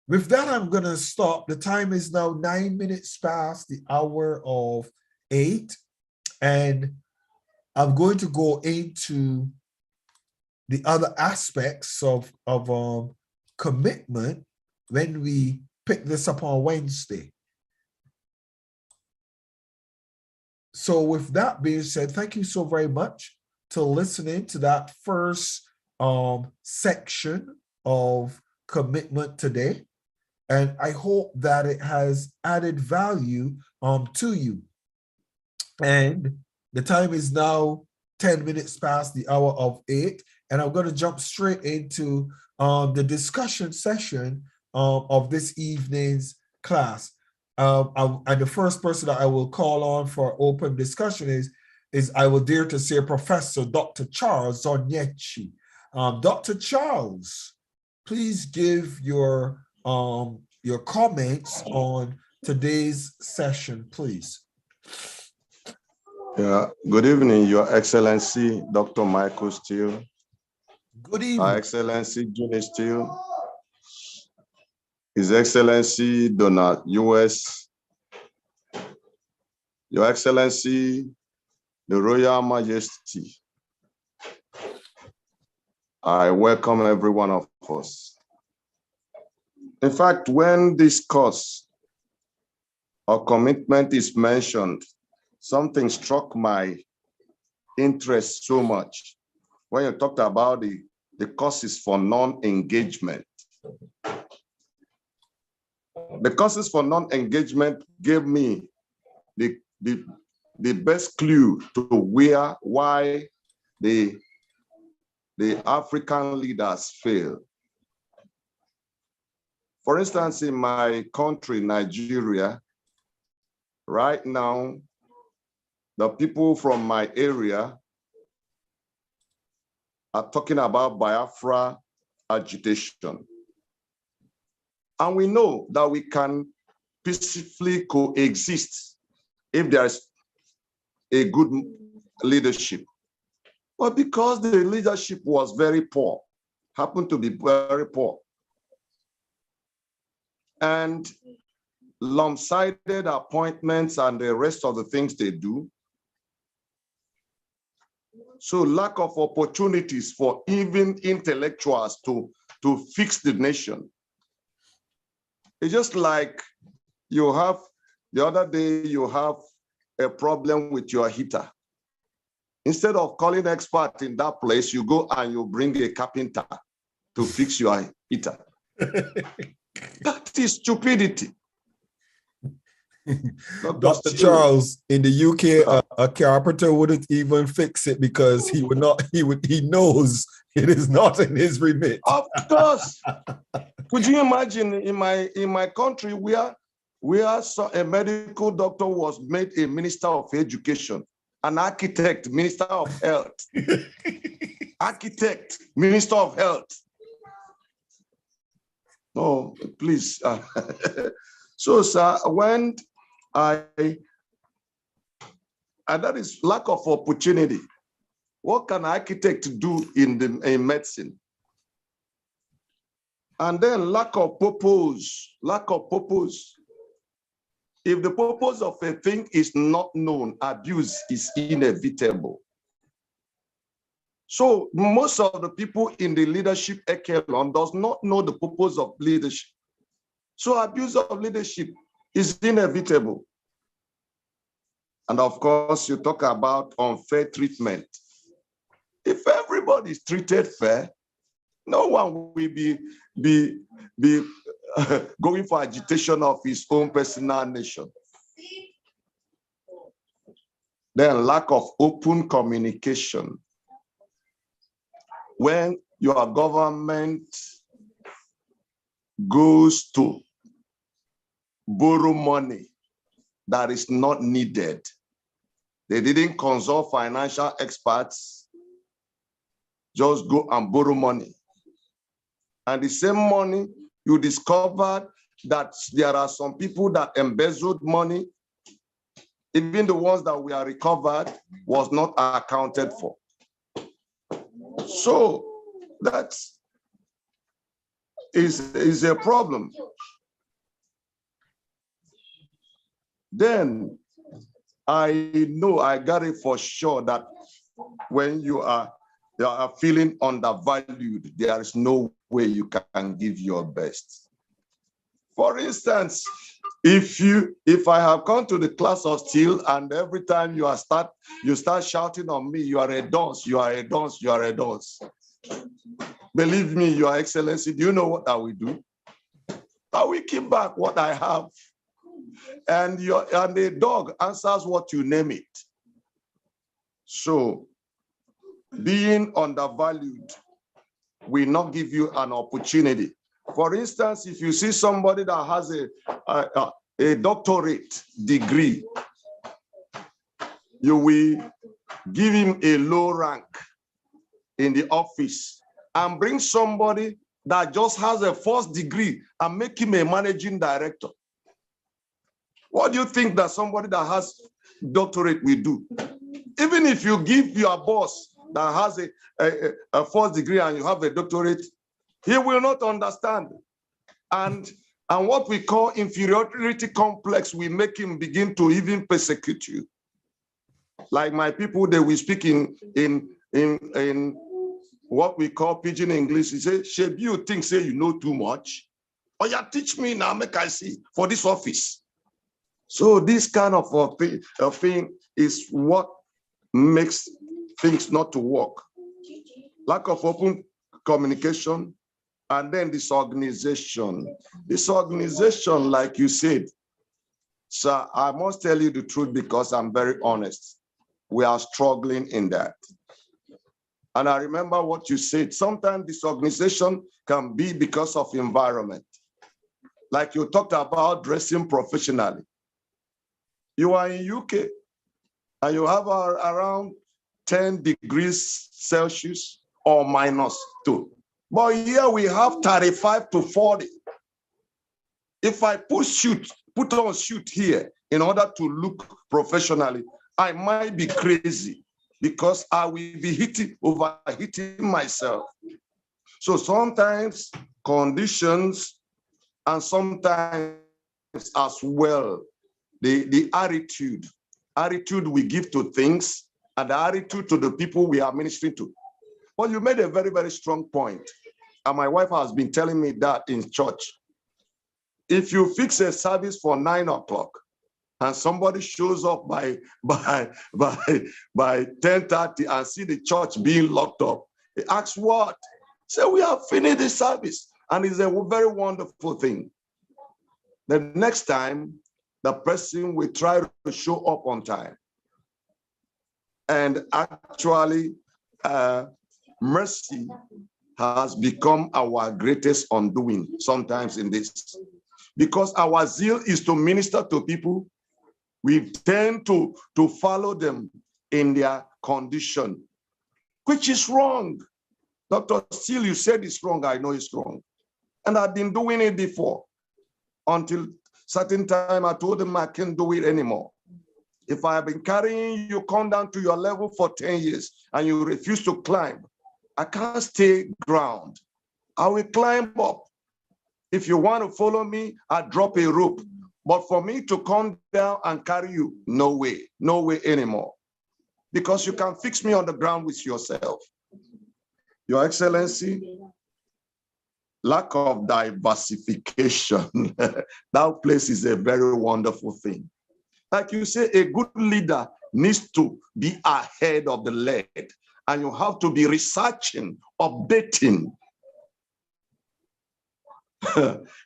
With that, I'm going to stop. The time is now 9 minutes past the hour of 8. And I'm going to go into the other aspects of commitment when we pick this up on Wednesday. So with that being said, thank you so very much to listening to that first section of commitment today. And I hope that it has added value to you. And the time is now 10 minutes past the hour of 8. And I'm going to jump straight into the discussion session of this evening's class. And the first person that I will call on for open discussion is I will dare to say Professor Dr. Charles Onyekyi. Dr. Charles, please give your comments on today's session, please. Yeah. Good evening, Your Excellency, Dr. Michael Steele. Good evening. Her Excellency Junior Steele. His Excellency Donald U.S. Your Excellency, the Royal Majesty. I welcome every one of us. In fact, when this course or commitment is mentioned, something struck my interest so much when you talked about the causes for non-engagement. The causes for non-engagement gave me the best clue to why the African leaders fail. For instance, in my country, Nigeria, right now, the people from my area are talking about Biafra agitation. And we know that we can peacefully coexist if there is a good leadership. But because the leadership was very poor, happened to be very poor, and lopsided appointments and the rest of the things they do, so lack of opportunities for even intellectuals to fix the nation. It's just like you have, the other day you have a problem with your heater. Instead of calling an expert in that place, you go and you bring a carpenter to fix your heater. That is stupidity. Dr. Charles, in the UK, a carpenter wouldn't even fix it because he knows it is not in his remit. Of course. Could you imagine in my country where a medical doctor was made a minister of education, an architect, minister of health, architect, minister of health. No, please. So, sir, when and that is lack of opportunity. What can an architect do in medicine? And then lack of purpose, If the purpose of a thing is not known, abuse is inevitable. So most of the people in the leadership echelon does not know the purpose of leadership. So abuse of leadership is inevitable. And of course, you talk about unfair treatment. If everybody is treated fair, no one will be going for agitation of his own personal nation. Then lack of open communication. When your government goes to borrow money that is not needed, they didn't consult financial experts, just go and borrow money. And the same money, you discovered that there are some people that embezzled money. Even the ones that we are recovered was not accounted for. So that is a problem. Then I know, I got it for sure that when you are feeling undervalued, there is no way you can give your best. For instance, if I have come to the class of Steele and every time you start shouting on me, you are a dunce, you are a dunce, you are a dunce. Believe me, Your Excellency, do you know what I will do? I will keep back what I have. And the dog answers what you name it. So being undervalued will not give you an opportunity. For instance, if you see somebody that has a doctorate degree, you will give him a low rank in the office and bring somebody that just has a first degree and make him a managing director. What do you think that somebody that has doctorate will do? Even if you give your boss that has a first degree and you have a doctorate, he will not understand. And what we call inferiority complex will make him begin to even persecute you. Like my people, they will speak in what we call pidgin English. He say, "Shebi, you think say you know too much? Or you teach me now, make I see for this office." So this kind of a thing is what makes things not to work. Lack of open communication, and then disorganization. Disorganization, like you said, sir, I must tell you the truth because I'm very honest. We are struggling in that. And I remember what you said. Sometimes disorganization can be because of environment. Like you talked about dressing professionally. You are in UK and you have around 10 degrees Celsius or -2. But here we have 35 to 40. If I put on suit here in order to look professionally, I might be crazy because I will be overheating myself. So sometimes conditions and sometimes as well, the attitude we give to things and the attitude to the people we are ministering to. Well, you made a very, very strong point. And my wife has been telling me that in church. If you fix a service for 9 o'clock and somebody shows up by 10:30 and see the church being locked up, he asks what? Say, we have finished the service. And it's a very wonderful thing. The next time, the person will try to show up on time. And actually, mercy has become our greatest undoing sometimes in this. Because our zeal is to minister to people, we tend to follow them in their condition, which is wrong. Dr. Steele, you said it's wrong. I know it's wrong. And I've been doing it before. Until certain time, I told them I can't do it anymore. If I have been carrying you, come down to your level for 10 years and you refuse to climb, I can't stay ground. I will climb up. If you want to follow me, I drop a rope. But for me to come down and carry you, no way anymore. Because you can fix me on the ground with yourself. Your Excellency, lack of diversification, that place is a very wonderful thing. Like you say, a good leader needs to be ahead of the lead, and you have to be researching, updating.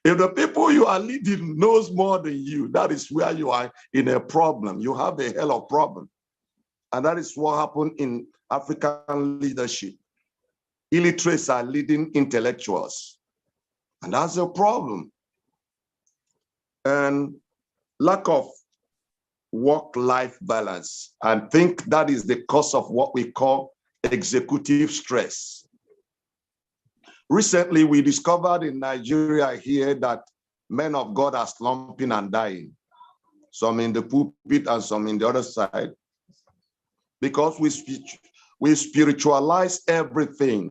If the people you are leading knows more than you, that is where you are in a problem. You have a hell of problem. And that is what happened in African leadership. Illiterates are leading intellectuals. And that's a problem. And lack of work-life balance. I think that is the cause of what we call executive stress. Recently, we discovered in Nigeria here that men of God are slumping and dying. Some in the pulpit and some in the other side. Because we spiritualize everything.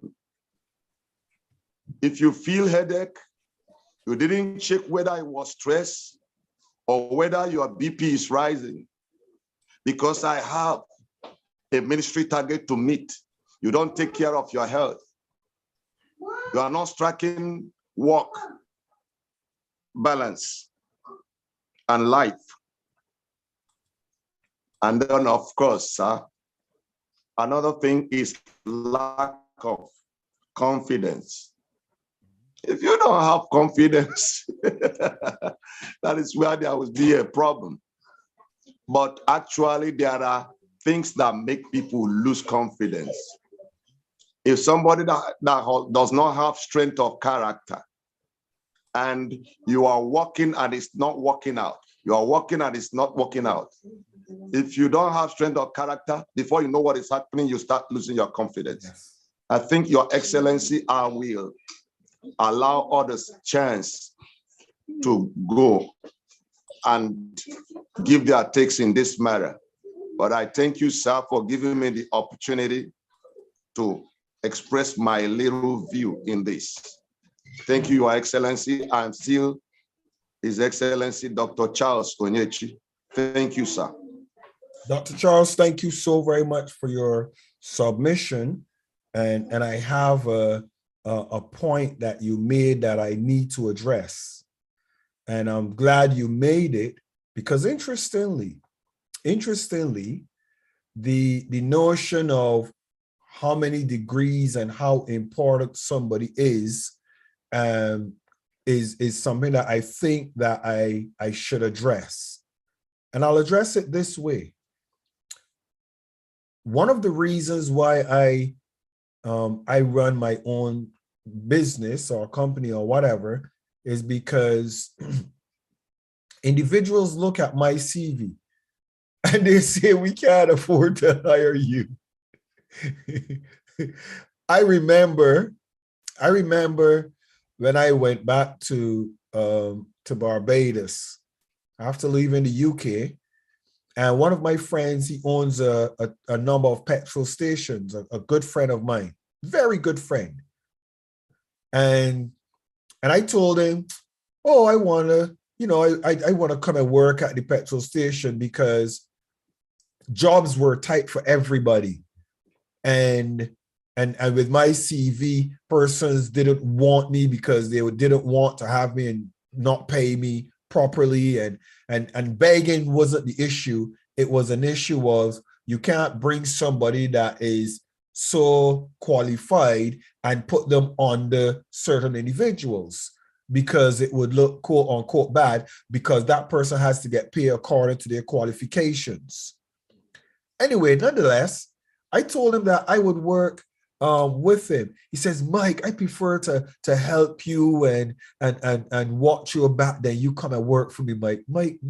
If you feel headache, you didn't check whether it was stress or whether your BP is rising. Because I have a ministry target to meet. You don't take care of your health. You are not striking work balance and life. And then, of course, another thing is lack of confidence. If you don't have confidence, that is where there will be a problem. But actually, there are things that make people lose confidence. If somebody that does not have strength of character, and you are working and it's not working out, you are working and it's not working out. If you don't have strength of character, before you know what is happening, you start losing your confidence. Yes. I think, Your Excellency, I will allow others chance to go and give their takes in this matter. But I thank you, sir, for giving me the opportunity to express my little view in this. Thank you, Your Excellency. I'm still His Excellency, Dr. Charles Onyechi. Thank you, sir. Dr. Charles, thank you so very much for your submission. And I have a point that you made that I need to address. And I'm glad you made it, because interestingly, the notion of how many degrees and how important somebody is something that I think that I should address. And I'll address it this way. One of the reasons why I run my own business or company or whatever is because individuals look at my CV and they say, we can't afford to hire you. I remember when I went back to Barbados after leaving the UK, and one of my friends, he owns a number of petrol stations, a good friend of mine, very good friend. And I told him, oh, I want to, I want to come and work at the petrol station because jobs were tight for everybody. And with my CV, persons didn't want me because they didn't want to have me and not pay me properly. And begging wasn't the issue. It was an issue of you can't bring somebody that is so qualified and put them under certain individuals, because it would look quote unquote bad, because that person has to get paid according to their qualifications. Anyway, nonetheless, I told him that I would work with him. He says, Mike, I prefer to help you and watch your back than you come and work for me, Mike. Mike,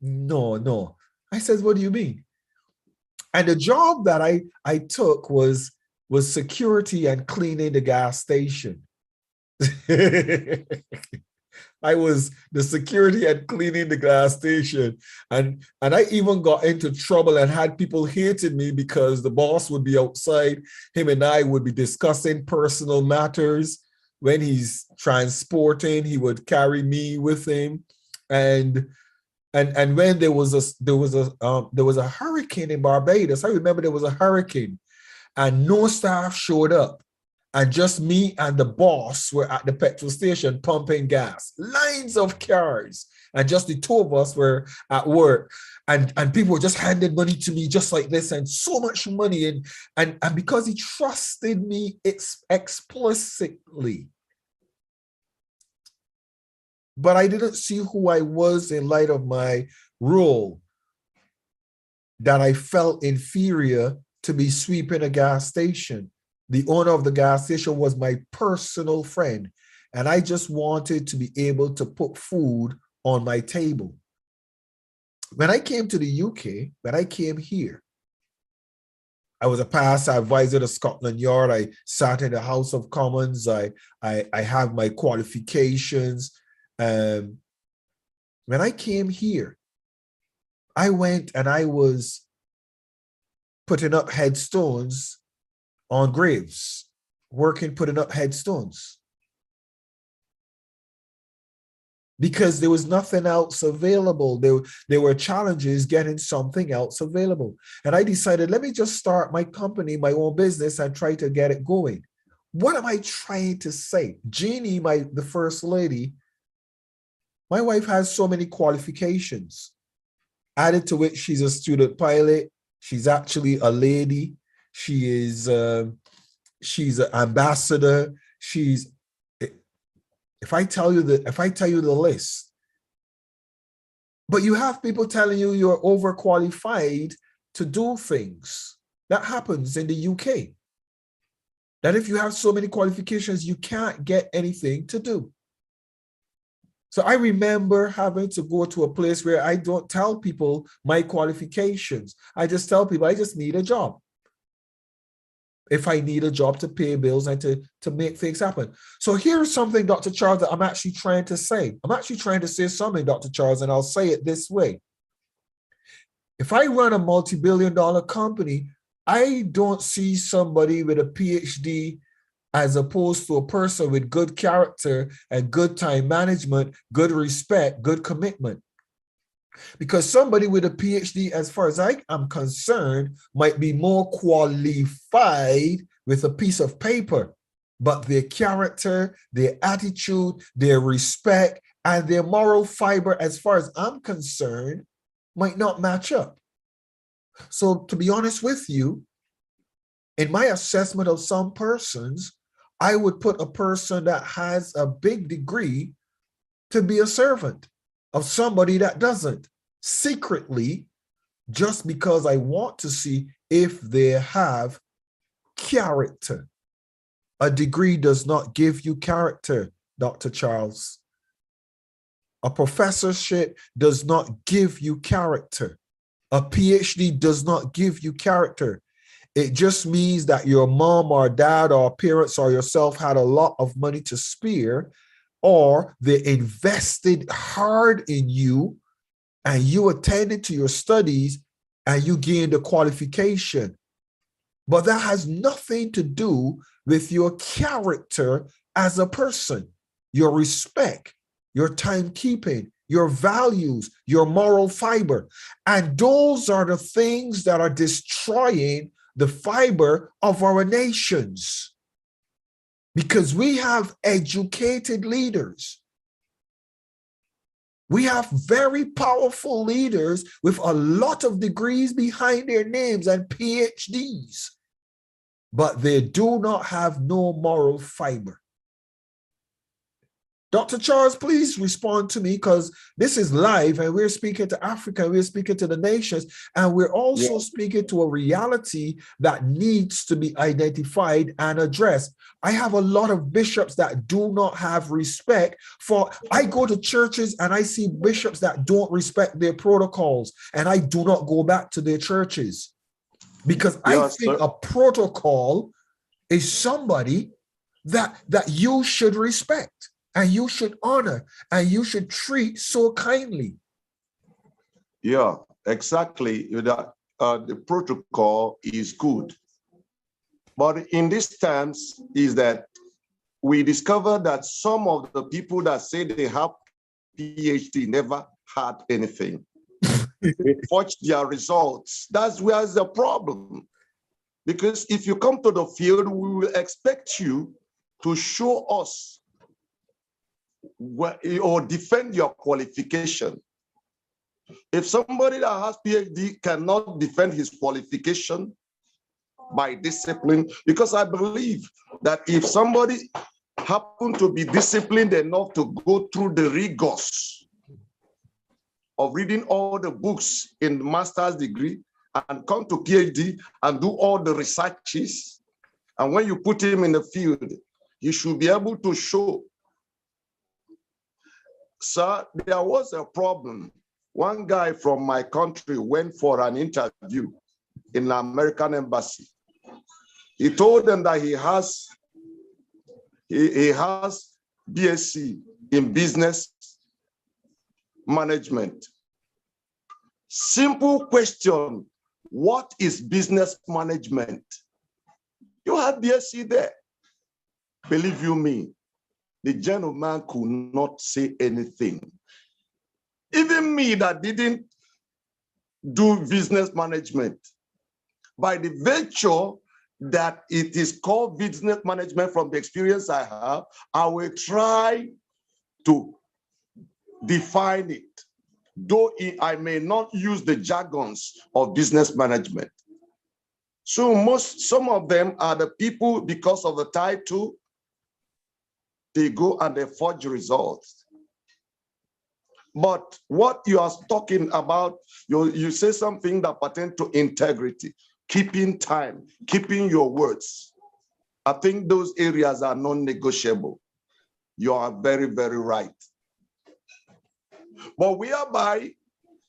no. I says, what do you mean? And the job that I took was security and cleaning the gas station. I was the security and cleaning the gas station. And I even got into trouble and had people hating me because the boss would be outside. Him and I would be discussing personal matters. When he's transporting, he would carry me with him. And when there was a hurricane in Barbados, I remember there was a hurricane and no staff showed up. And just me and the boss were at the petrol station pumping gas, lines of cars. And just the two of us were at work. And people were just handing money to me just like this, and so much money. And because he trusted me explicitly. But I didn't see who I was in light of my role, that I felt inferior to be sweeping a gas station. The owner of the gas station was my personal friend, and I just wanted to be able to put food on my table. When I came to the UK, when I came here, I was a past advisor to Scotland Yard. I sat in the House of Commons. I have my qualifications. When I came here, I went and I was putting up headstones on graves, putting up headstones. because there was nothing else available. There were challenges getting something else available. And I decided, let me just start my company, my own business, and try to get it going. What am I trying to say? Jeannie, the first lady, my wife has so many qualifications. Added to which, she's a student pilot. She's actually a lady. She's an ambassador. If I tell you the list, but you have people telling you you're overqualified to do things. That happens in the UK. That if you have so many qualifications, you can't get anything to do. So I remember having to go to a place where I don't tell people my qualifications. I just tell people I just need a job. If I need a job to pay bills and to make things happen. So here's something, Dr. Charles, that I'm actually trying to say. I'm actually trying to say something, Dr. Charles, and I'll say it this way. If I run a multi-billion-dollar company, I don't see somebody with a PhD as opposed to a person with good character and good time management, good respect, good commitment. Because somebody with a PhD, as far as I am concerned, might be more qualified with a piece of paper, but their character, their attitude, their respect, and their moral fiber, as far as I'm concerned, might not match up. So to be honest with you, in my assessment of some persons, I would put a person that has a big degree to be a servant of somebody that doesn't, secretly, just because I want to see if they have character. A degree does not give you character, Dr. Charles. A professorship does not give you character. A PhD does not give you character. It just means that your mom or dad or parents or yourself had a lot of money to spare, or they invested hard in you and you attended to your studies and you gained a qualification. But that has nothing to do with your character as a person, your respect, your timekeeping, your values, your moral fiber. And those are the things that are destroying the fiber of our nations. Because we have educated leaders. We have very powerful leaders with a lot of degrees behind their names and PhDs, but they do not have no moral fiber. Dr. Charles, please respond to me, because this is live and we're speaking to Africa, we're speaking to the nations, and we're also speaking to a reality that needs to be identified and addressed. I have a lot of bishops that do not have respect for, I go to churches and I see bishops that don't respect their protocols, and I do not go back to their churches, because I think a protocol is somebody that you should respect, and you should honor, and you should treat so kindly. Yeah, exactly. The protocol is good. But in these terms is that we discover that some of the people that say they have PhD never had anything. They forged their results. That's where's the problem. Because if you come to the field, we will expect you to show us or defend your qualification. If somebody that has PhD cannot defend his qualification by discipline, because I believe that if somebody happened to be disciplined enough to go through the rigors of reading all the books in the master's degree and come to PhD and do all the researches, and when you put him in the field, he should be able to show. Sir, there was a problem. One guy from my country went for an interview in the American embassy. He told them that he has BSc in business management. Simple question, what is business management? You have BSc there. Believe you me, the gentleman could not say anything. Even me that didn't do business management, by the virtue that it is called business management from the experience I have, I will try to define it, though I may not use the jargons of business management. So some of them are the people, because of the title, they go and they forge results. But what you are talking about, you say something that pertains to integrity, keeping time, keeping your words. I think those areas are non-negotiable. You are very, very right. But whereby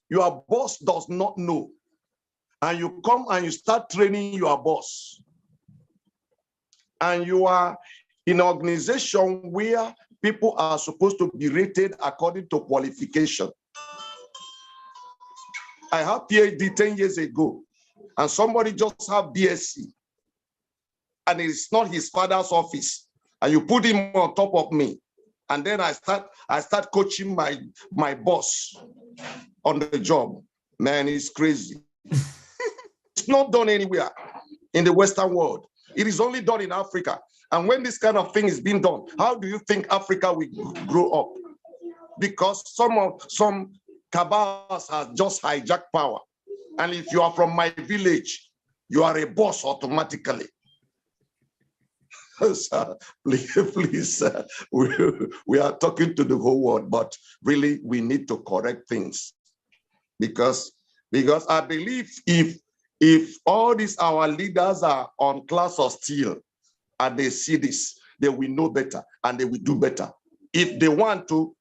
your boss does not know, and you come and you start training your boss, and you are in an organization where people are supposed to be rated according to qualification. I had PhD 10 years ago, and somebody just have BSc, and it's not his father's office, and you put him on top of me, and then I start coaching my boss on the job. Man, it's crazy. It's not done anywhere in the Western world. It is only done in Africa. And when this kind of thing is being done, how do you think Africa will grow up? Because some cabals has just hijacked power. And if you are from my village, you are a boss automatically. So, please, we are talking to the whole world, but really we need to correct things. Because I believe if all these our leaders are on class of Steele and they see this, they will know better and they will do better. If they want to,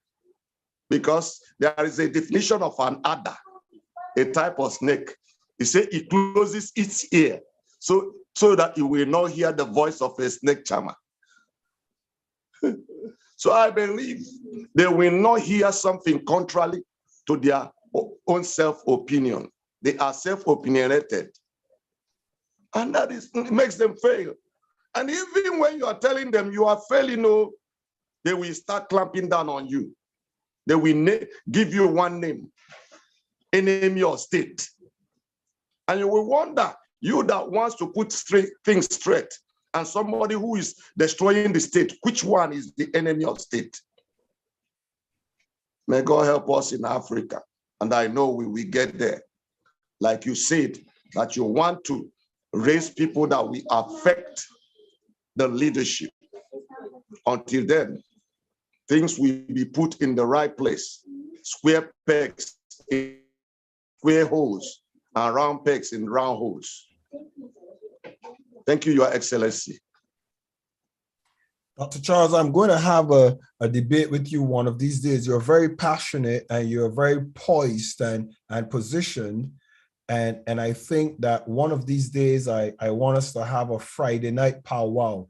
because there is a definition of an adder, a type of snake. He said it closes its ear so that you will not hear the voice of a snake charmer. So I believe they will not hear something contrary to their own self-opinion. They are self-opinionated. And that makes them fail. And even when you are telling them you are failing, they will start clamping down on you. They will give you one name, enemy of state. And you will wonder, you that wants to put things straight, and somebody who is destroying the state, which one is the enemy of state? May God help us in Africa. And I know we will get there. Like you said, that you want to raise people that will affect the leadership. Until then, things will be put in the right place. Square pegs in square holes, and round pegs in round holes. Thank you, Your Excellency. Dr. Charles, I'm going to have a debate with you one of these days. You're very passionate and you're very poised and positioned. And I think that one of these days, I want us to have a Friday night powwow.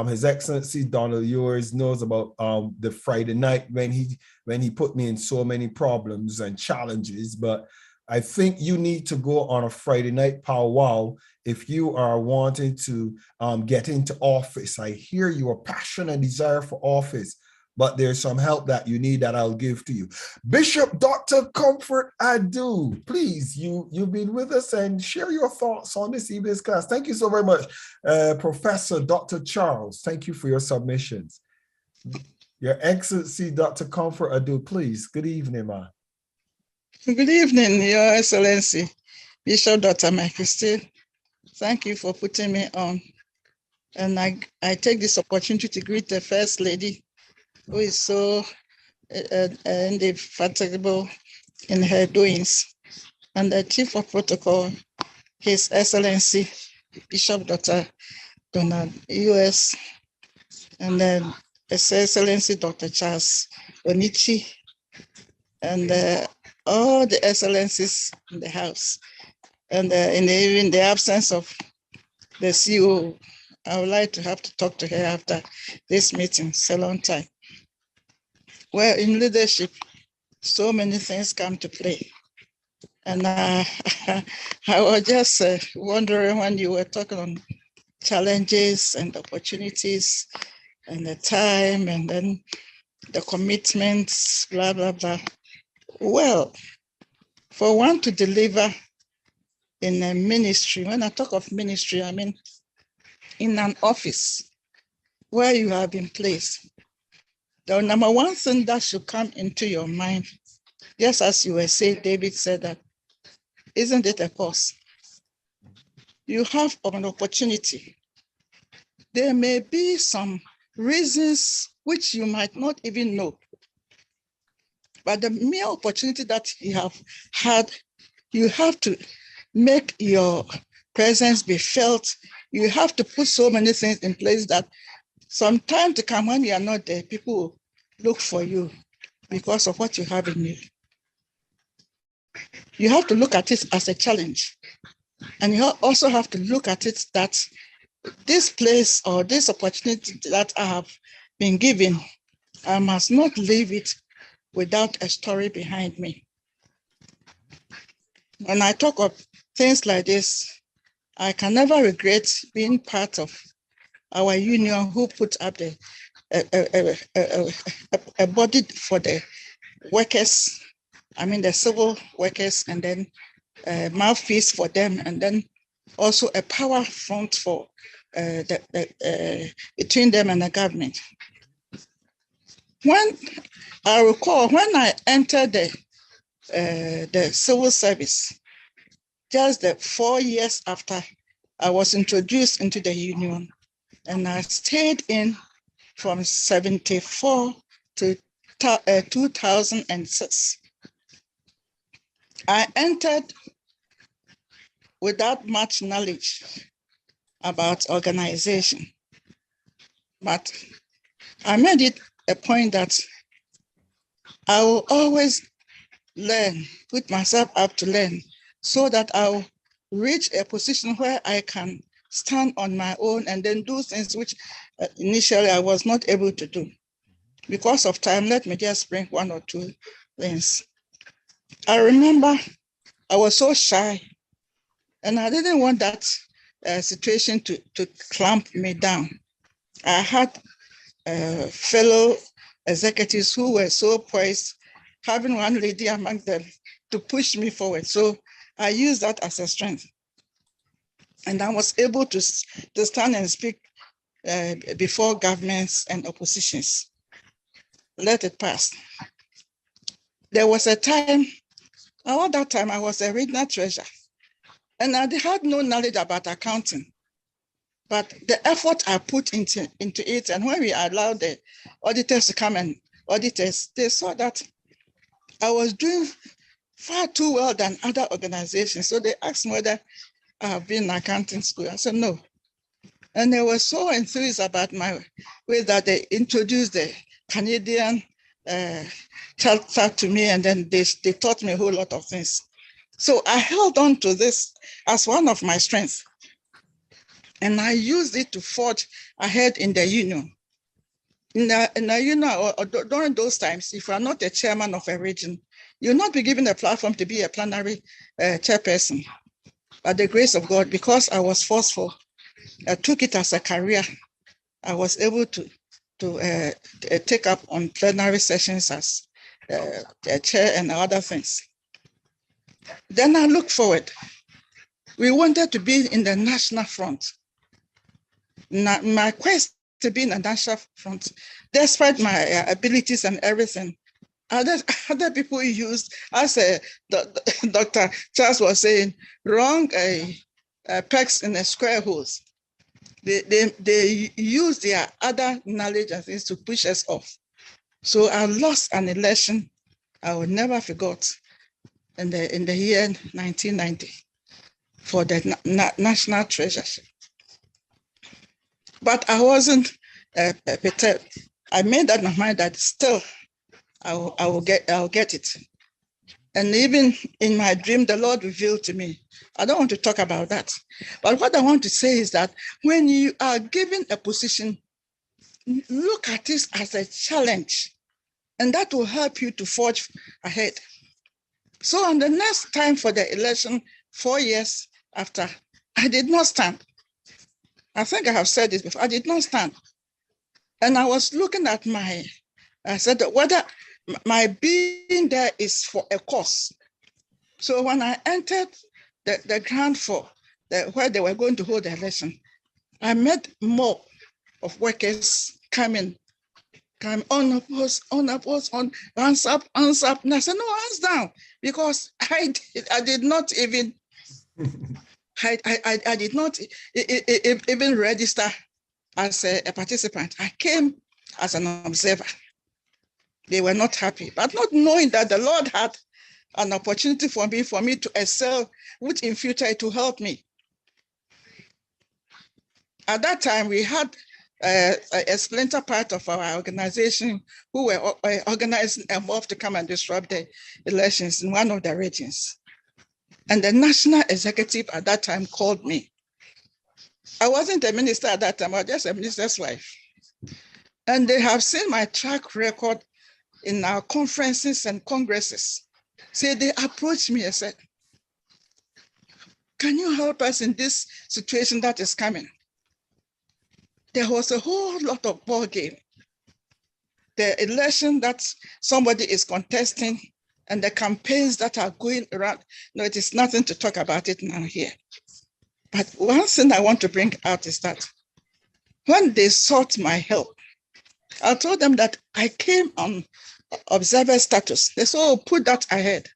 His Excellency Donald Yours knows about the Friday night when he put me in so many problems and challenges. But I think you need to go on a Friday night powwow if you are wanting to get into office. I hear your passion and desire for office, but there's some help that you need that I'll give to you. Bishop Dr. Comfort Adu, please, you've been with us and share your thoughts on this evening's class. Thank you so very much, Professor Dr. Charles. Thank you for your submissions. Your Excellency Dr. Comfort Adu, please. Good evening, ma. Good evening, Your Excellency, Bishop Dr. Michael Steele. Thank you for putting me on. And I take this opportunity to greet the First Lady, who is so indefatigable in her doings, and the Chief of Protocol, His Excellency, Bishop Dr. Donald U.S., and then His Excellency Dr. Charles Onichi, and all the excellencies in the house. And in the absence of the CEO, I would like to have to talk to her after this meeting. It's a long time. Well, in leadership, so many things come to play. And I was just wondering when you were talking on challenges and opportunities, and the time and then the commitments, blah, blah, blah. Well, for one to deliver in a ministry, when I talk of ministry, I mean in an office where you have been placed, the number one thing that should come into your mind, just as you were saying, David said that, isn't it a cause? You have an opportunity. There may be some reasons which you might not even know, but the mere opportunity that you have had, you have to make your presence be felt. You have to put so many things in place that some time to come when you are not there, people will look for you because of what you have in you. You have to look at it as a challenge. And you also have to look at it that this place or this opportunity that I have been given, I must not leave it without a story behind me. When I talk of things like this, I can never regret being part of our union who put up a body for the workers, I mean the civil workers, and then a mouthpiece for them, and then also a power front for between them and the government. When I recall, when I entered the civil service, just the 4 years after I was introduced into the union, and I stayed in from 74 to 2006. I entered without much knowledge about organization, but I made it a point that I will always learn, put myself up to learn, so that I'll reach a position where I can stand on my own and then do things which initially I was not able to do. Because of time, let me just bring one or two things. I remember I was so shy, and I didn't want that situation to clamp me down. I had fellow executives who were so poised, having one lady among them to push me forward. So I used that as a strength. And I was able to stand and speak before governments and oppositions. Let it pass. There was a time, around that time I was a regional treasurer, and I had no knowledge about accounting. But the effort I put into it, and when we allowed the auditors to come and audit us, they saw that I was doing far too well than other organizations. So they asked me whether I have been in accounting school. I said no. And they were so enthused about my way that they introduced the Canadian charter to me, and then they taught me a whole lot of things. So I held on to this as one of my strengths. And I used it to forge ahead in the union. In the union, during those times, if you are not a chairman of a region, you'll not be given a platform to be a plenary chairperson. By the grace of God, because I was forceful, I took it as a career. I was able to take up on plenary sessions as a chair and other things. Then I looked forward. We wanted to be in the national front. My quest to be in the national front, despite my abilities and everything, other people used, as Dr. Charles was saying, wrong pegs in the square holes. They use their other knowledge and things to push us off. So I lost an election I will never forget in the year 1990 for the national treasurership. But I wasn't perturbed. I made up my mind that still I'll get it. And even in my dream, the Lord revealed to me. I don't want to talk about that. But what I want to say is that when you are given a position, look at this as a challenge, and that will help you to forge ahead. So on the next time for the election, 4 years after, I did not stand. I think I have said this before. I did not stand. And I was looking at I said, whether my being there is for a cause. So when I entered the ground for where they were going to hold the election, I met more of workers coming on, hands up. And I said, no, hands down, because I did not even, I did not even register as a participant. I came as an observer. They were not happy, but not knowing that the Lord had an opportunity for me to excel, which in future it will help me. At that time, we had a splinter part of our organization who were organizing a mob to come and disrupt the elections in one of the regions. And the national executive at that time called me. I wasn't a minister at that time, I was just a minister's wife. And they have seen my track record in our conferences and congresses. So they approached me and said, can you help us in this situation that is coming? There was a whole lot of ball game. The election that somebody is contesting and the campaigns that are going around. No, it is nothing to talk about it now here. But one thing I want to bring out is that when they sought my help, I told them that I came on observer status. They said, oh, put that ahead.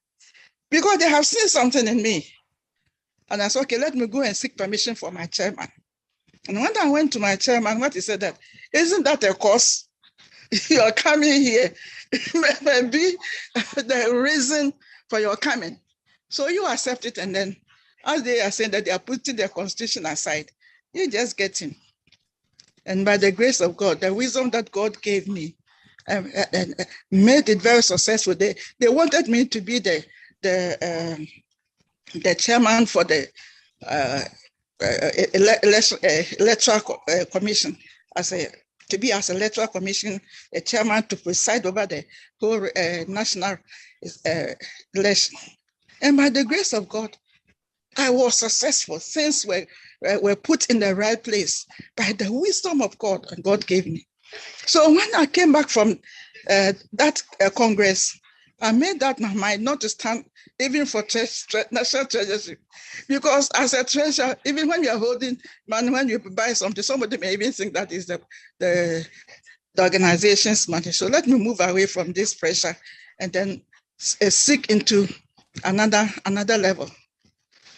Because they have seen something in me. And I said, okay, let me go and seek permission for my chairman. And when I went to my chairman, what he said that, isn't that a cause? You're coming here, maybe the reason for your coming. So you accept it, and then as they are saying that they are putting their constitution aside, you just get in. And by the grace of God, the wisdom that God gave me, made it very successful. They wanted me to be the chairman for the electoral commission, to be as electoral commission, a chairman to preside over the whole national election. And by the grace of God, I was successful. Things were put in the right place by the wisdom of God, and God gave me. So when I came back from that Congress, I made that my mind not to stand even for national treasury, because as a treasurer, even when you're holding money, when you buy something, somebody may even think that is the organization's money. So let me move away from this pressure and then seek into another level.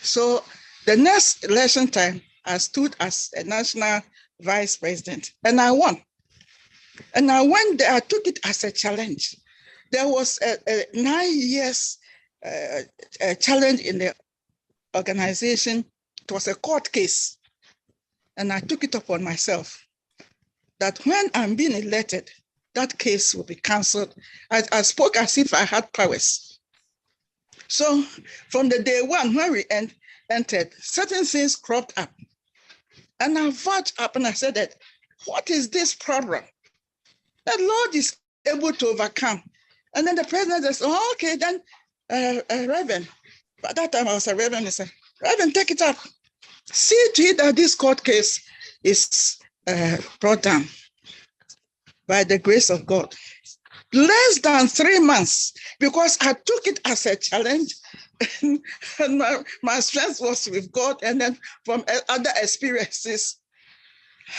So the next election time, I stood as a national vice president, and I won. And I went there, I took it as a challenge. There was a 9 years challenge in the organization. It was a court case. And I took it upon myself that when I'm being elected, that case will be canceled. I spoke as if I had powers. So from the day one, when we entered, certain things cropped up. And I vouched up and I said that, what is this problem? The Lord is able to overcome. And then the president says, oh, okay, then Reverend. By that time I was a Reverend. He said, Reverend, take it up. See to it that this court case is brought down by the grace of God. Less than 3 months, because I took it as a challenge, and my strength was with God. And then from other experiences,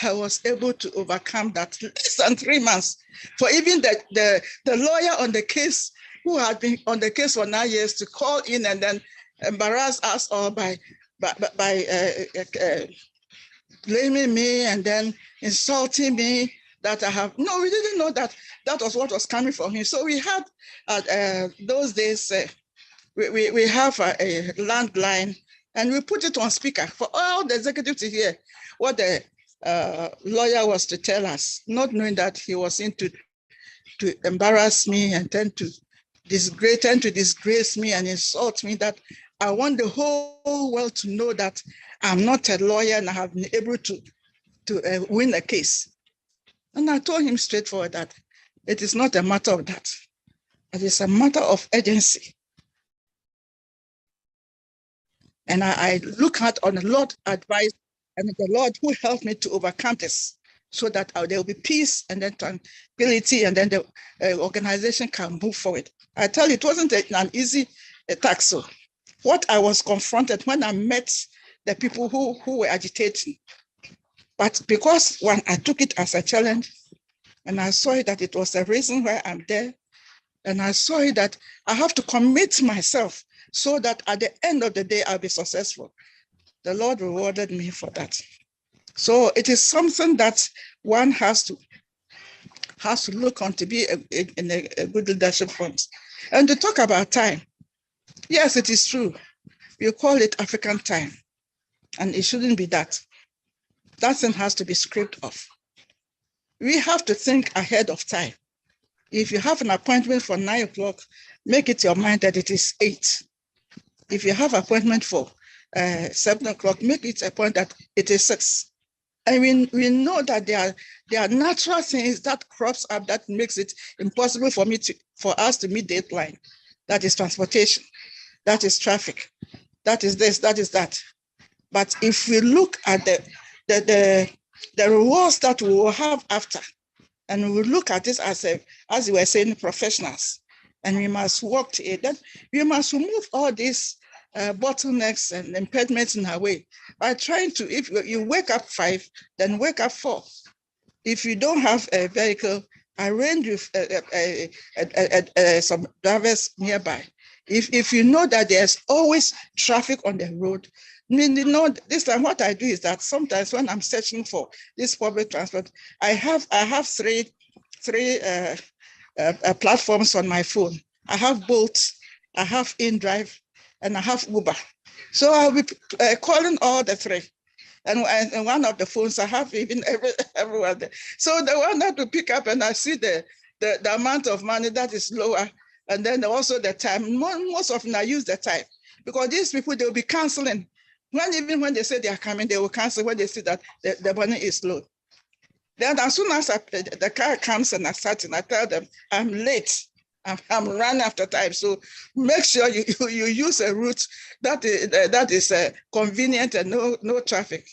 I was able to overcome that less than 3 months. For even the lawyer on the case, who had been on the case for 9 years, to call in and then embarrass us all by blaming me and then insulting me that I have. No, we didn't know that was what was coming from him. So we had those days, we have a landline, and we put it on speaker for all the executives to hear what the lawyer was to tell us, not knowing that he was into to embarrass me and then to disgrace me and insult me, that I want the whole world to know that I'm not a lawyer and I have been able to win a case. And I told him straightforward that it is not a matter of that. It is a matter of urgency. And I look at on the Lord's advice and the Lord who helped me to overcome this. so that there will be peace and then tranquility, and then the organization can move forward. I tell you, it wasn't an easy task. So what I was confronted when I met the people who were agitating, but because when I took it as a challenge, and I saw that it was the reason why I'm there, and I saw that I have to commit myself so that at the end of the day, I'll be successful. The Lord rewarded me for that. So it is something that one has to look on to be in a good leadership front. And to talk about time, yes, it is true. We call it African time, and it shouldn't be that. That thing has to be scraped off. We have to think ahead of time. If you have an appointment for 9 o'clock, make it your mind that it is 8. If you have an appointment for 7 o'clock, make it a point that it is 6. I mean, we know that there are natural things that crops up that makes it impossible for us to meet deadline. That is transportation, that is traffic, that is this, that is that. But if we look at the rewards that we will have after, and we look at this as you were saying, professionals, and we must work to it, then we must remove all these bottlenecks and impediments in our way by trying to, if you wake up 5, then wake up 4. If you don't have a vehicle, arrange with some drivers nearby. If you know that there's always traffic on the road, this time what I do is that sometimes when I'm searching for this public transport, I have 3 platforms on my phone. I have Bolt, I have InDrive, and I have Uber. So I'll be calling all the 3. And one of the phones I have even everyone there. So the one that will pick up and I see the amount of money that is lower, and then also the time. Most often I use the time, because these people, they'll be canceling. Even when they say they are coming, they will cancel when they see that the money is low. Then as soon as the car comes and I start, and I tell them I'm late. I'm running after time. So make sure you use a route that is convenient and no traffic.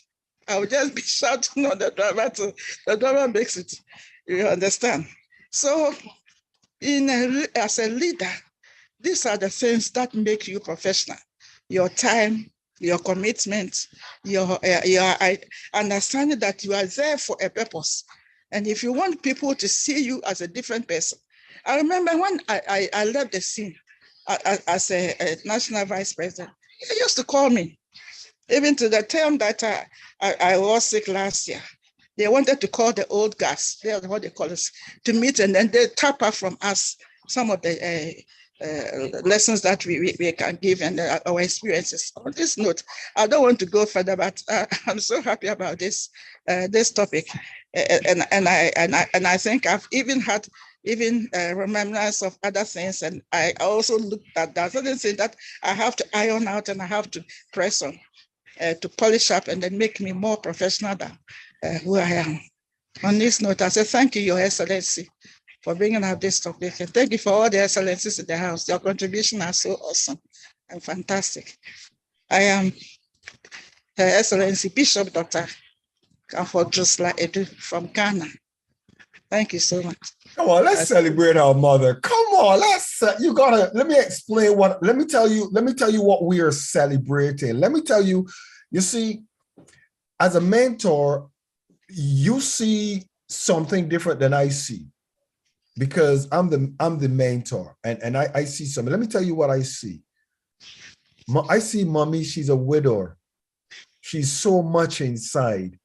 I will just be shouting on the driver till the driver makes it. You understand? So as a leader, these are the things that make you professional. Your time, your commitment, your understanding that you are there for a purpose. And if you want people to see you as a different person, I remember when I left the scene as a national vice president, they used to call me. Even to the time that I was sick last year, they wanted to call the old guys, they are what they call us, to meet, and then they tap up from us some of the lessons that we can give and our experiences. On this note, I don't want to go further, but I'm so happy about this topic, and I think I've even had remembrance of other things, and I also looked at that certain things that I have to iron out and I have to press on to polish up and then make me more professional than who I am. On this note, I say thank you, Your Excellency, for bringing up this topic, and thank you for all the excellencies in the house. Your contribution are so awesome and fantastic. I am Her Excellency Bishop Dr. Comfort Drusla Edu from Ghana. Thank you so much. Come on, let's celebrate our mother. Come on, let me explain let me tell you what we are celebrating. Let me tell you, you see, as a mentor, you see something different than I see, because I'm the mentor, and I see something. Let me tell you what I see. I see mommy, she's a widow. She's so much inside.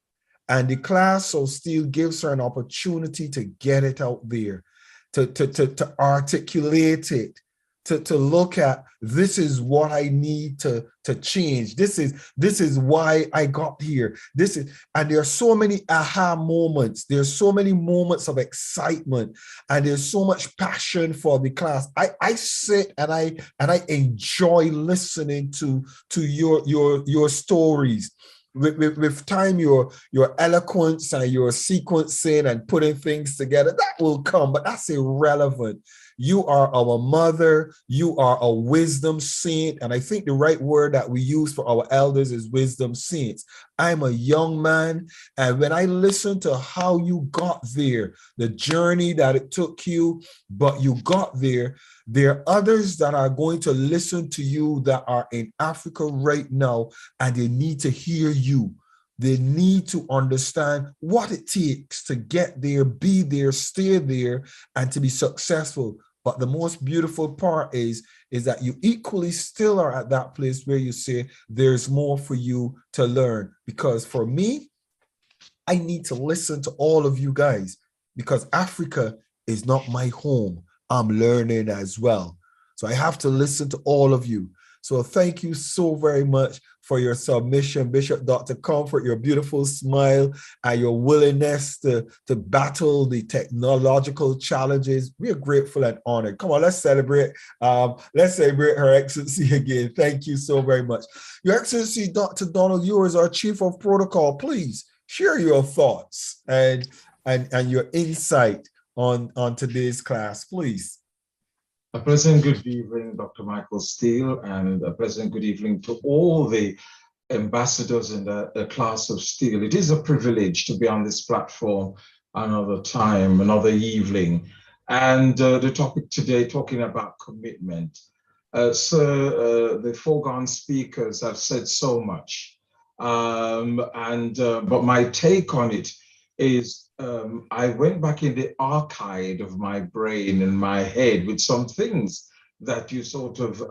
And the class of Steele gives her an opportunity to get it out there, to articulate it, to look at, this is what I need to change. This is why I got here. And there are so many aha moments. There's so many moments of excitement, and there's so much passion for the class. I sit and I enjoy listening to your stories. With time, your eloquence and your sequencing and putting things together, that will come, but that's irrelevant. You are our mother. You are a wisdom saint. And I think the right word that we use for our elders is wisdom saints. I'm a young man. And when I listen to how you got there, the journey that it took you, but you got there, there are others that are going to listen to you that are in Africa right now, and they need to hear you. They need to understand what it takes to get there, be there, stay there, and to be successful. But the most beautiful part is that you equally still are at that place where you say, there's more for you to learn. Because for me, I need to listen to all of you guys because Africa is not my home. I'm learning as well. So I have to listen to all of you. So thank you so very much for your submission, Bishop Dr. Comfort, your beautiful smile and your willingness to battle the technological challenges. We are grateful and honored. Come on, let's celebrate. Let's celebrate Her Excellency again. Thank you so very much. Your Excellency, Dr. Donald Ewers, our Chief of Protocol, please share your thoughts and your insight on today's class, please. A pleasant good evening, Dr. Michael Steele, and a pleasant good evening to all the ambassadors in the class of Steele. It is a privilege to be on this platform another time, another evening. And the topic today, talking about commitment. The foregone speakers have said so much. But my take on it is I went back in the archive of my brain and my head with some things that you sort of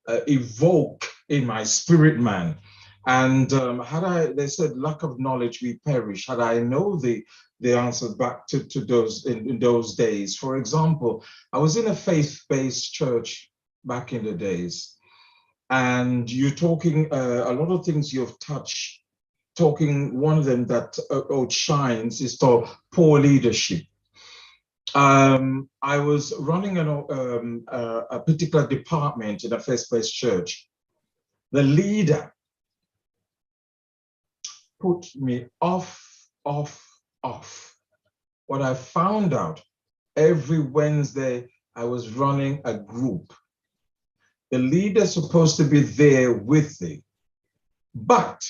evoke in my spirit man. And they said, lack of knowledge, we perish. Had I know the answers back to those in those days. For example, I was in a faith-based church back in the days, and you're talking a lot of things you've touched. Talking, one of them that outshines is called poor leadership. I was running a particular department in a faith-based church. The leader put me off. What I found out, every Wednesday I was running a group. The leader's supposed to be there with me, but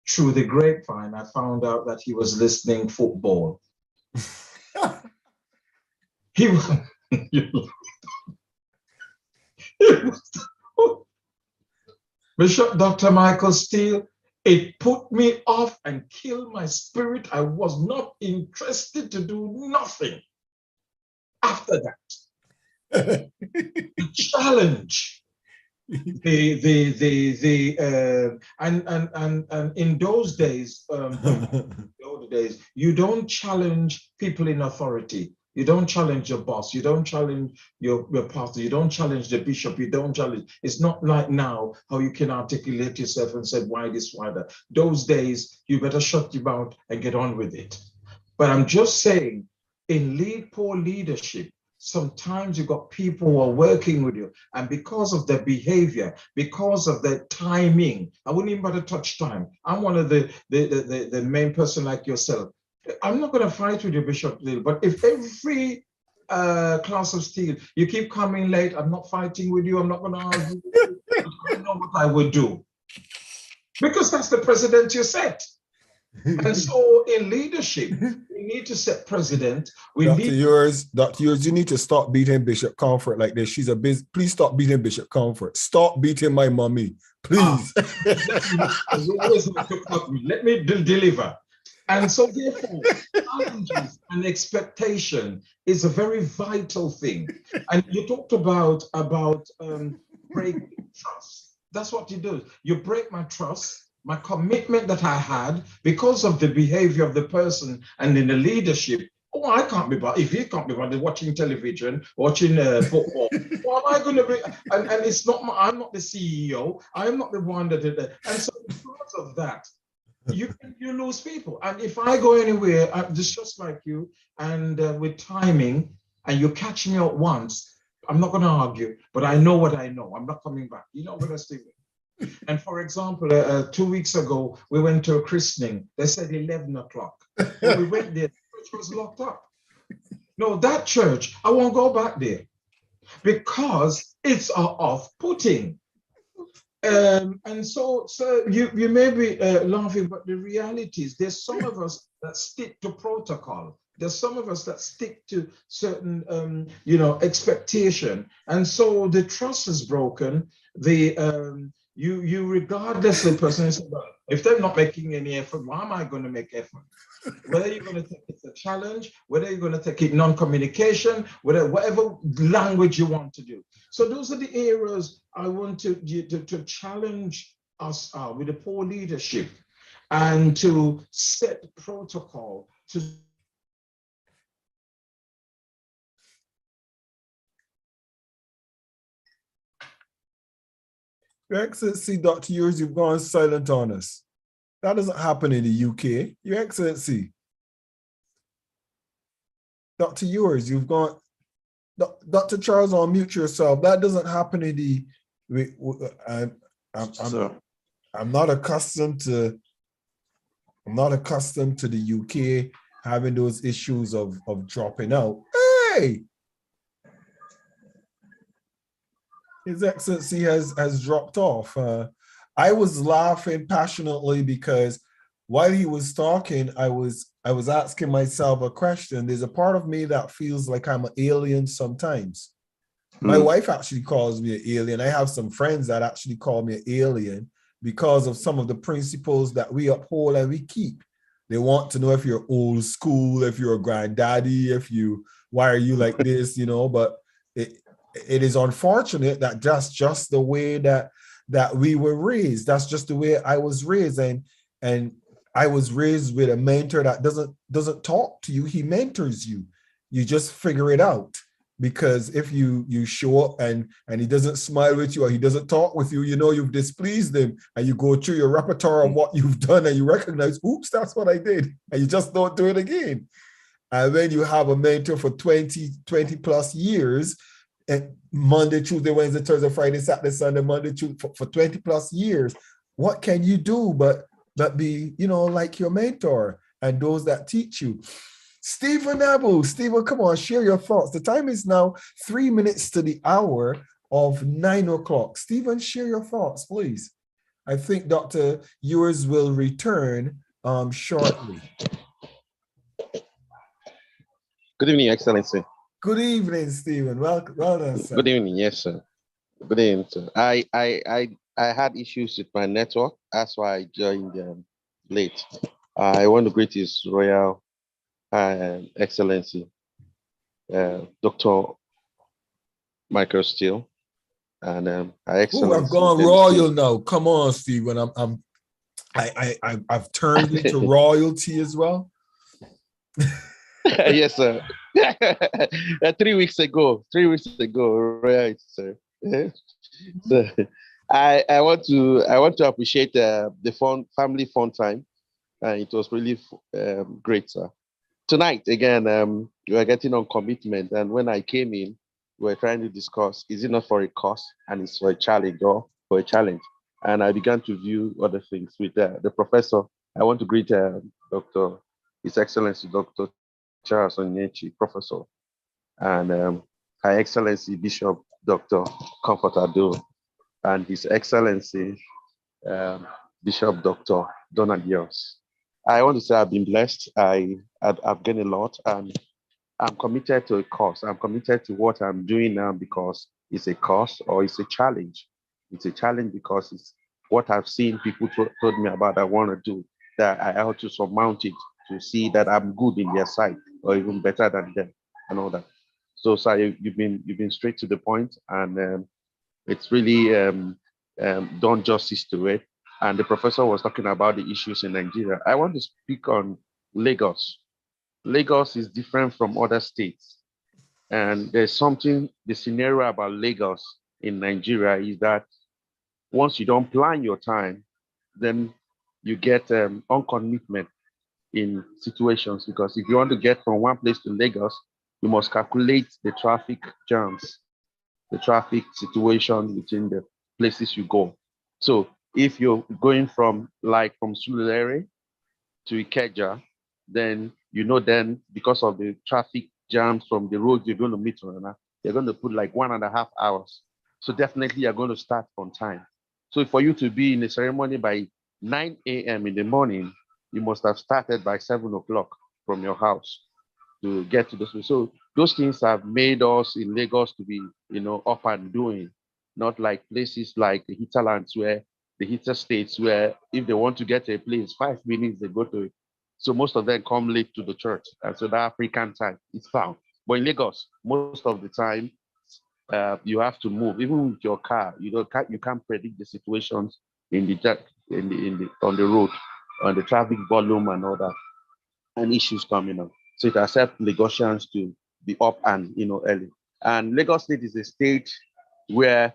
through the grapevine, I found out that he was listening football. He was, Bishop Dr. Michael Steele, it put me off and killed my spirit. I was not interested to do nothing after that. The challenge. And in those days, the older days, you don't challenge people in authority. You don't challenge your boss. You don't challenge your pastor. You don't challenge the bishop. You don't challenge. It's not like now how you can articulate yourself and say, why this, why that. Those days, you better shut your mouth and get on with it. But I'm just saying, in poor leadership, sometimes you got people who are working with you, and because of their behavior, because of their timing, I wouldn't even bother touch time. I'm one of the main person like yourself. I'm not going to fight with you, Bishop Steele, but if every class of Steele, you keep coming late, I'm not fighting with you, I'm not going to argue with you, I know what I would do. Because that's the president you set. And so in leadership, we need to set precedent. Dr. Ewers, you need to stop beating Bishop Comfort like this. She's a busy. Please stop beating Bishop Comfort. Stop beating my mommy, please. Let me deliver. And so therefore, challenges and expectation is a very vital thing. And you talked about breaking trust. That's what you do. You break my trust. My commitment that I had because of the behavior of the person and in the leadership. Oh, I can't be bothered. If he can't be bothered watching television, watching football, what am I going to be? And it's not. I'm not the CEO. I'm not the one that did that. And so because of that, you lose people. And if I go anywhere, I'm just like you, and with timing, and you catch me out once, I'm not going to argue. But I know what I know. I'm not coming back. You're not going to stay with me. And for example, 2 weeks ago, we went to a christening. They said 11 o'clock. When we went there, the church was locked up. No, that church, I won't go back there because it's off-putting. And so you may be laughing, but the reality is there's some of us that stick to protocol. There's some of us that stick to certain, expectation. And so the trust is broken. You regardless the person is, well, if they're not making any effort, why am I going to make effort? Whether you're going to take it a challenge, whether you're going to take it non-communication, whatever language you want to do. So those are the areas I want to challenge us with the poor leadership and to set protocol to Your Excellency, Dr. Yours, you've gone silent on us. That doesn't happen in the UK. Your Excellency. Dr. Yours, you've gone. Dr. Charles, unmute yourself. That doesn't happen in the. I'm not accustomed to. I'm not accustomed to the UK having those issues of dropping out. Hey, His Excellency has dropped off. I was laughing passionately because while he was talking, I was asking myself a question. There's a part of me that feels like I'm an alien sometimes. My wife actually calls me an alien. I have some friends that actually call me an alien because of some of the principles that we uphold and we keep. They want to know if you're old school, if you're a granddaddy, why are you like this, but it is unfortunate that that's just the way that we were raised. That's just the way I was raised. And I was raised with a mentor that doesn't talk to you. He mentors you. You just figure it out. Because if you show up and he doesn't smile with you or he doesn't talk with you, you've displeased him, and you go through your repertoire of what you've done and you recognize, oops, that's what I did. And you just don't do it again. And when you have a mentor for 20 plus years, and Monday, Tuesday, Wednesday, Thursday, Friday, Saturday, Sunday, Monday, Tuesday, for 20 plus years, what can you do but be, like your mentor and those that teach you? Stephen Abu, Stephen, come on, share your thoughts. The time is now 3 minutes to the hour of 9 o'clock. Stephen, share your thoughts, please. I think Dr. Yours will return shortly. Good evening, Excellency. Good evening, Stephen. Well done, sir. Good evening, yes, sir. Good evening, sir. I had issues with my network. That's why I joined late. I want to greet His Royal Excellency, Dr. Michael Steele, and Her Excellency. I've gone royal now. Come on, Stephen. I've turned into royalty as well. Yes, sir. 3 weeks ago, right, sir. So I want to appreciate the family fun time. It was really great, sir. Tonight again, we are getting on commitment, and when I came in, we were trying to discuss: is it not for a cause, and it's for a challenge, or for a challenge? And I began to view other things with the professor. I want to greet Dr. His Excellency Dr. Charles Onyechi, Professor, and Her Excellency Bishop Dr. Comfort Ado, and His Excellency Bishop Dr. Donald Yours. I want to say I've been blessed. I've gained a lot, and I'm committed to a cause. I'm committed to what I'm doing now because it's a cause or it's a challenge. It's a challenge because it's what I've seen people told me about I want to do, that I ought to surmount it to see that I'm good in their sight or even better than them and all that. So, sir, you've been straight to the point, and it's really done justice to it. And the professor was talking about the issues in Nigeria. I want to speak on Lagos. Lagos is different from other states. And there's something, the scenario about Lagos in Nigeria is that once you don't plan your time, then you get uncommitment in situations, because if you want to get from one place to Lagos, you must calculate the traffic jams, the traffic situation within the places you go. So if you're going from Surulere to Ikeja, then then because of the traffic jams from the road you're going to meet on, you're going to put like 1.5 hours. So definitely you're going to start on time. So for you to be in a ceremony by 9 a.m. in the morning, you must have started by 7 o'clock from your house to get to the place. So those things have made us in Lagos to be, up and doing, not like places like the hinterlands where the hinter states where if they want to get to a place, 5 minutes they go to it. So most of them come late to the church. And so the African time is found. But in Lagos, most of the time, you have to move. Even with your car, you can't predict the situations in the on the road, on the traffic volume and all that, and issues coming up. So it accepts Lagosians to be up and early. And Lagos State is a state where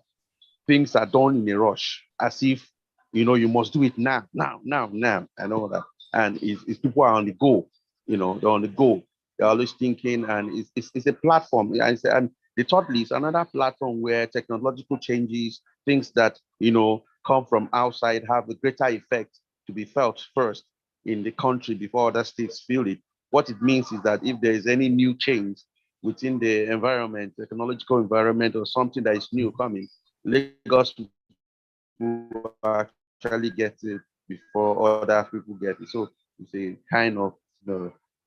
things are done in a rush, as if you must do it now, and all that. And it's people are on the go, they're on the go. They're always thinking, and it's a platform. And the thirdly is another platform where technological changes, things that come from outside, have a greater effect to be felt first in the country before other states feel it. What it means is that if there is any new change within the environment, technological environment, or something that is new coming, Lagos people actually get it before other people get it. So it's a kind of,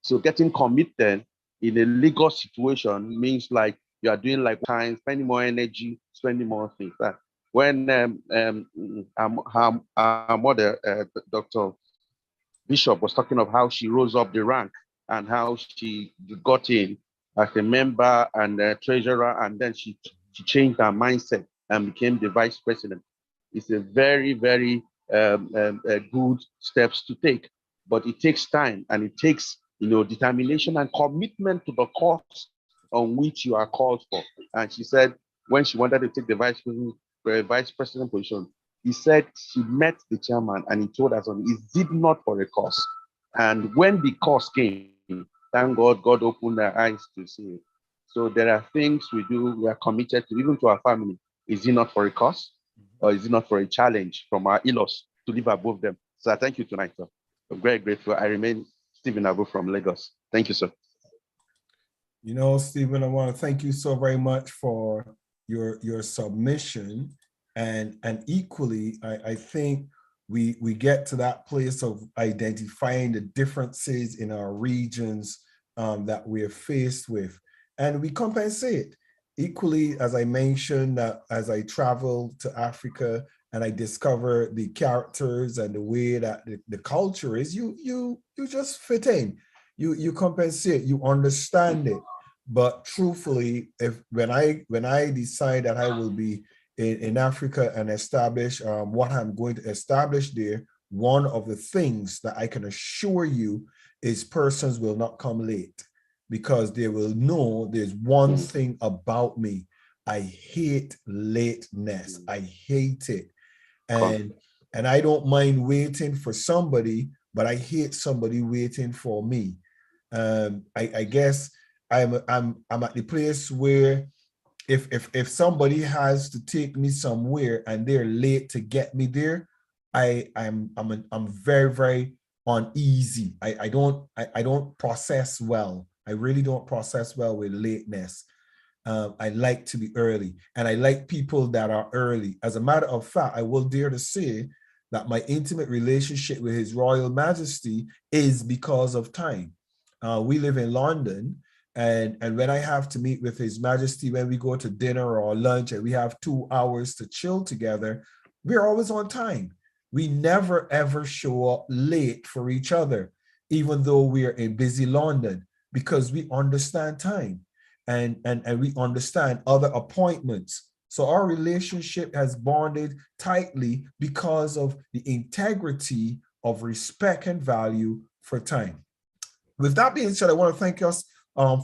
so getting committed in a Lagos situation means like you are doing like time, spending more energy, spending more things. When our mother, Dr. Bishop, was talking of how she rose up the rank and how she got in as a member and a treasurer, and then she changed her mindset and became the vice president. It's a very, very good steps to take, but it takes time and it takes determination and commitment to the cause on which you are called for. And she said when she wanted to take the vice president position, he said she met the chairman and he told us on is it not for a cause? And when the cause came, thank God, God opened their eyes to see it. So there are things we do, we are committed to, even to our family. Is it not for a cause? Or is it not for a challenge from our in-laws to live above them? So I thank you tonight, sir. I'm very grateful. I remain Stephen Abu from Lagos. Thank you, sir. Stephen, I want to thank you so very much for your submission. And equally, I think we get to that place of identifying the differences in our regions that we are faced with, and we compensate. Equally, as I mentioned, that as I travel to Africa and I discover the characters and the way that the culture is, you just fit in, you compensate, you understand it. But truthfully, when I decide that I will be in Africa and establish what I'm going to establish there, one of the things that I can assure you is persons will not come late, because they will know there's one thing about me. I hate lateness. I hate it. And I don't mind waiting for somebody, but I hate somebody waiting for me. I guess I'm at the place where if somebody has to take me somewhere and they're late to get me there, I'm very, very uneasy. I don't process well. I really don't process well with lateness. I like to be early, and I like people that are early. As a matter of fact, I will dare to say that my intimate relationship with His Royal Majesty is because of time. We live in London, and when I have to meet with His Majesty, when we go to dinner or lunch and we have 2 hours to chill together, we're always on time. We never ever show up late for each other, even though we are in busy London, because we understand time and we understand other appointments. So our relationship has bonded tightly because of the integrity of respect and value for time. With that being said, I want to thank us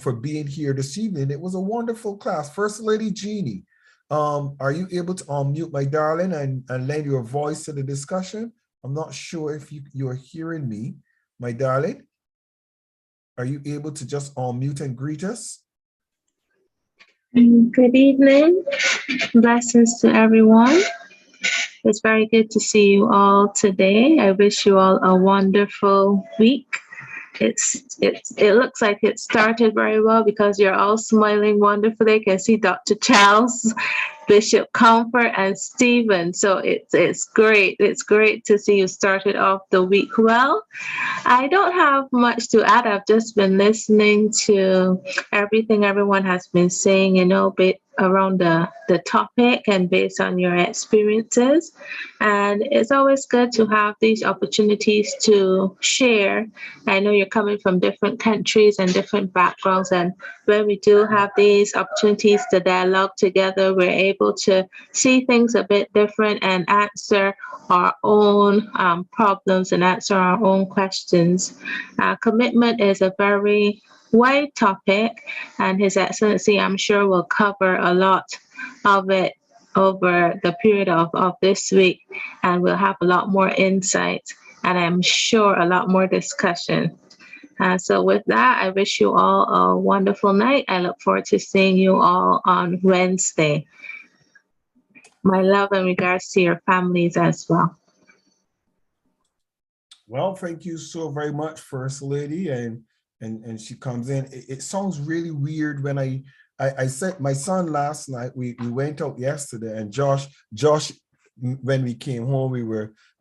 for being here this evening. It was a wonderful class. First Lady Jeannie, are you able to unmute, my darling, and lend your voice to the discussion? I'm not sure if you're hearing me, my darling. Are you able to just unmute and greet us? Good evening. Blessings to everyone. It's very good to see you all today. I wish you all a wonderful week. it looks like it started very well because you're all smiling wonderfully. I can see Dr. Charles, Bishop Comfort, and Stephen. So it's great. It's great to see you started off the week well. I don't have much to add. I've just been listening to everything everyone has been saying, bit around the topic and based on your experiences. And it's always good to have these opportunities to share. I know you're coming from different countries and different backgrounds. And when we do have these opportunities to dialogue together, we're able to see things a bit different and answer our own problems and answer our own questions. Commitment is a very wide topic, and His Excellency, I'm sure, will cover a lot of it over the period of this week, and we'll have a lot more insight, and I'm sure a lot more discussion. So with that, I wish you all a wonderful night. I look forward to seeing you all on Wednesday. My love and regards to your families as well. Well, thank you so very much, First Lady, and she comes in. It sounds really weird when I sent my son last night. We went out yesterday, and Josh, when we came home,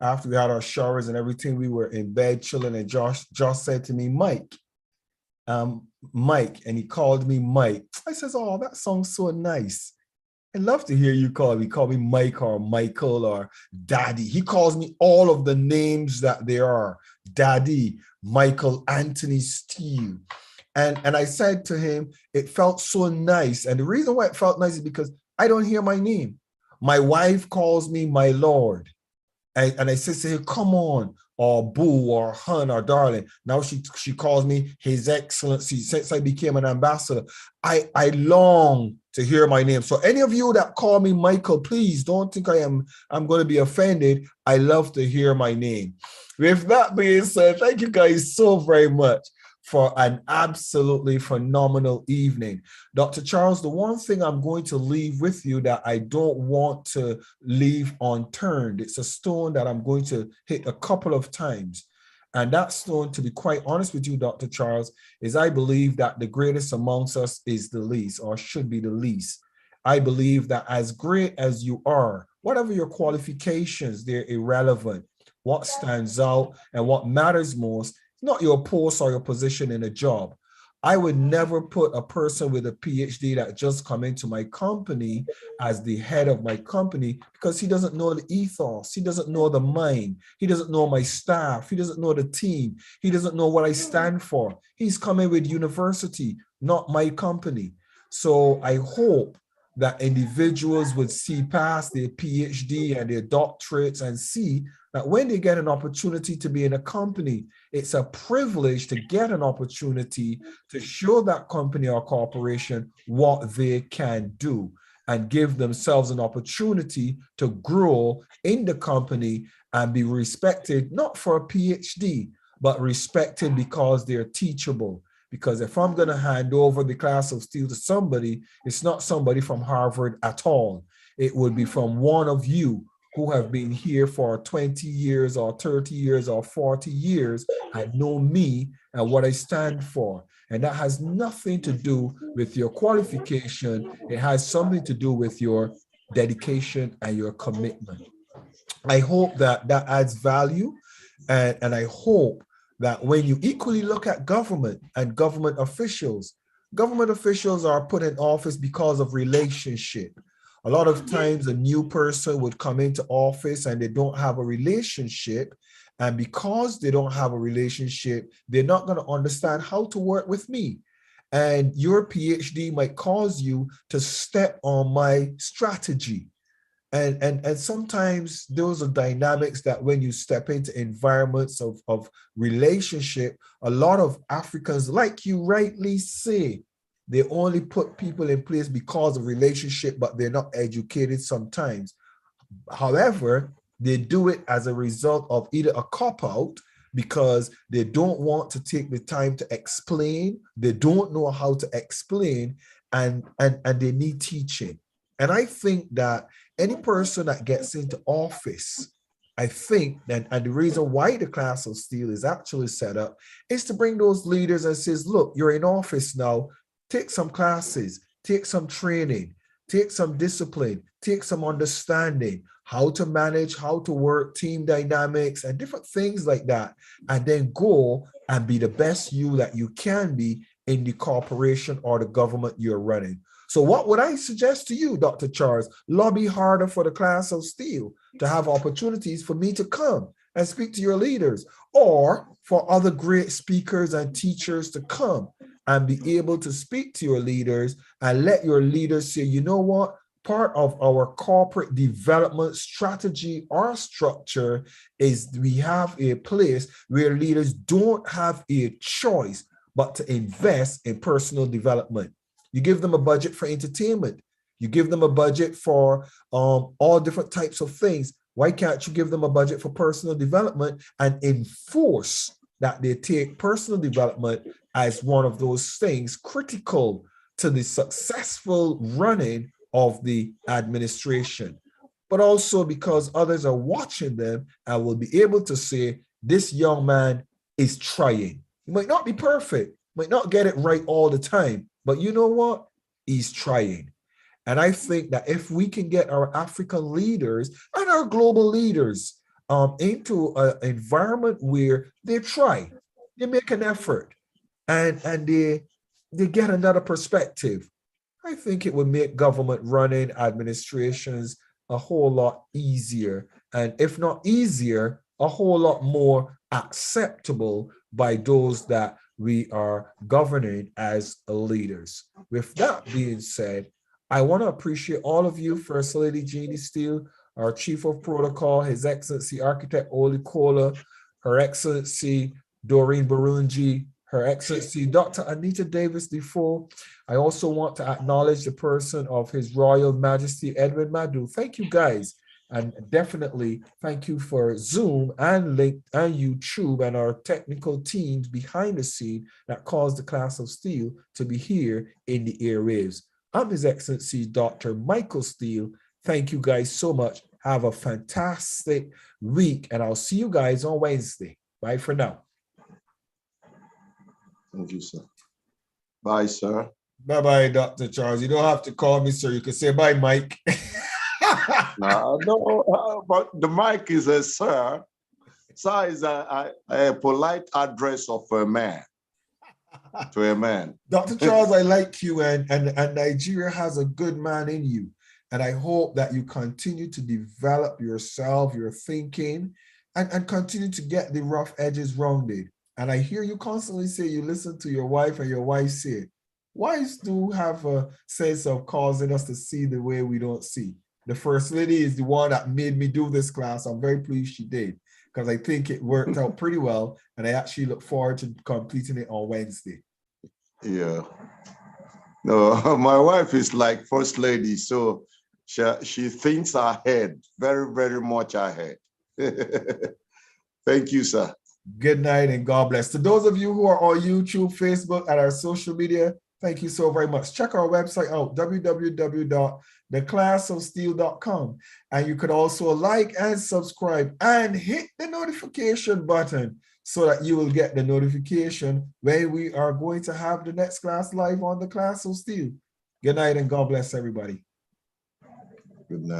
after we had our showers and everything, we were in bed chilling, and Josh said to me, Mike, and he called me Mike. I says, oh, that sounds so nice. I love to hear you call me. Call me Mike or Michael or Daddy. He calls me all of the names that there are. Daddy, Michael, Anthony, Steele. And I said to him, it felt so nice. And the reason why it felt nice is because I don't hear my name. My wife calls me my Lord. And I said to her, come on, or boo, or hun, or darling. Now she calls me His Excellency. Since I became an ambassador, I long to hear my name. So any of you that call me Michael, please don't think I'm going to be offended. I love to hear my name. With that being said, thank you guys so very much for an absolutely phenomenal evening. Dr. Charles, the one thing I'm going to leave with you that I don't want to leave unturned, it's a stone that I'm going to hit a couple of times. And that stone, to be quite honest with you, Dr. Charles, is I believe that the greatest amongst us is the least, or should be the least. I believe that as great as you are, whatever your qualifications, they're irrelevant. What stands out and what matters most, not your post or your position in a job. I would never put a person with a PhD that just come into my company as the head of my company because he doesn't know the ethos. He doesn't know the mind. He doesn't know my staff. He doesn't know the team. He doesn't know what I stand for. He's coming with university, not my company. So I hope that individuals would see past their PhD and their doctorates and see that when they get an opportunity to be in a company, it's a privilege to get an opportunity to show that company or corporation what they can do and give themselves an opportunity to grow in the company and be respected, not for a PhD, but respected because they're teachable. Because if I'm going to hand over the class of Steele to somebody, it's not somebody from Harvard at all. It would be from one of you who have been here for 20 years or 30 years or 40 years and know me and what I stand for. And that has nothing to do with your qualification. It has something to do with your dedication and your commitment. I hope that that adds value. And I hope that when you equally look at government and government officials are put in office because of relationship. A lot of times a new person would come into office and they don't have a relationship. And because they don't have a relationship, they're not going to understand how to work with me. And your PhD might cause you to step on my strategy. And sometimes those are dynamics that when you step into environments of relationship, a lot of Africans, like you rightly say, they only put people in place because of relationship, but they're not educated sometimes. However, they do it as a result of either a cop-out because they don't want to take the time to explain, they don't know how to explain, and they need teaching. And I think that any person that gets into office I think that, and the reason why the class of Steele is actually set up is to bring those leaders and says, look, you're in office now, take some classes, take some training, take some discipline, take some understanding, how to manage, how to work, team dynamics, and different things like that. And then go and be the best you that you can be in the corporation or the government you're running. So what would I suggest to you, Dr. Charles? Lobby harder for the class of Steele to have opportunities for me to come and speak to your leaders, or for other great speakers and teachers to come and be able to speak to your leaders and let your leaders say, you know what? Part of our corporate development strategy or structure is we have a place where leaders don't have a choice but to invest in personal development. You give them a budget for entertainment. You give them a budget for all different types of things. Why can't you give them a budget for personal development and enforce that they take personal development as one of those things critical to the successful running of the administration? But also because others are watching them and will be able to say, this young man is trying. He might not be perfect, might not get it right all the time, but you know what? He's trying. And I think that if we can get our African leaders and our global leaders into an environment where they try, they make an effort, and they get another perspective, I think it would make government running administrations a whole lot easier. And if not easier, a whole lot more acceptable by those that we are governing as leaders. With that being said, I want to appreciate all of you, First Lady Jeannie Steele, our Chief of Protocol, His Excellency Architect Oli Kola, Her Excellency Doreen Barunji, Her Excellency Dr. Anita Davis Defoe. I also want to acknowledge the person of His Royal Majesty Edwin Madu. Thank you guys. And definitely thank you for Zoom and Link and YouTube and our technical teams behind the scene that caused the class of Steele to be here in the airwaves. I'm His Excellency Dr. Michael Steele. Thank you guys so much. Have a fantastic week, and I'll see you guys on Wednesday. Bye for now. Thank you, sir. Bye, sir. Bye-bye, Dr. Charles. You don't have to call me, sir. You can say bye, Mike. No, but the mic is a sir. Sir is a polite address of a man to a man. Dr. Charles, I like you, and Nigeria has a good man in you. And I hope that you continue to develop yourself, your thinking, and continue to get the rough edges rounded. And I hear you constantly say you listen to your wife and your wife say, wives do have a sense of causing us to see the way we don't see. The First Lady is the one that made me do this class. I'm very pleased she did, because I think it worked out pretty well. And I actually look forward to completing it on Wednesday. Yeah. No, my wife is like First Lady. So she thinks ahead, very, very much ahead. Thank you, sir. Good night and God bless. To those of you who are on YouTube, Facebook, and our social media, thank you so very much. Check our website out, www.theclassofsteele.com. And you could also like and subscribe and hit the notification button so that you will get the notification when we are going to have the next class live on the Class of Steele. Good night and God bless everybody. Good night.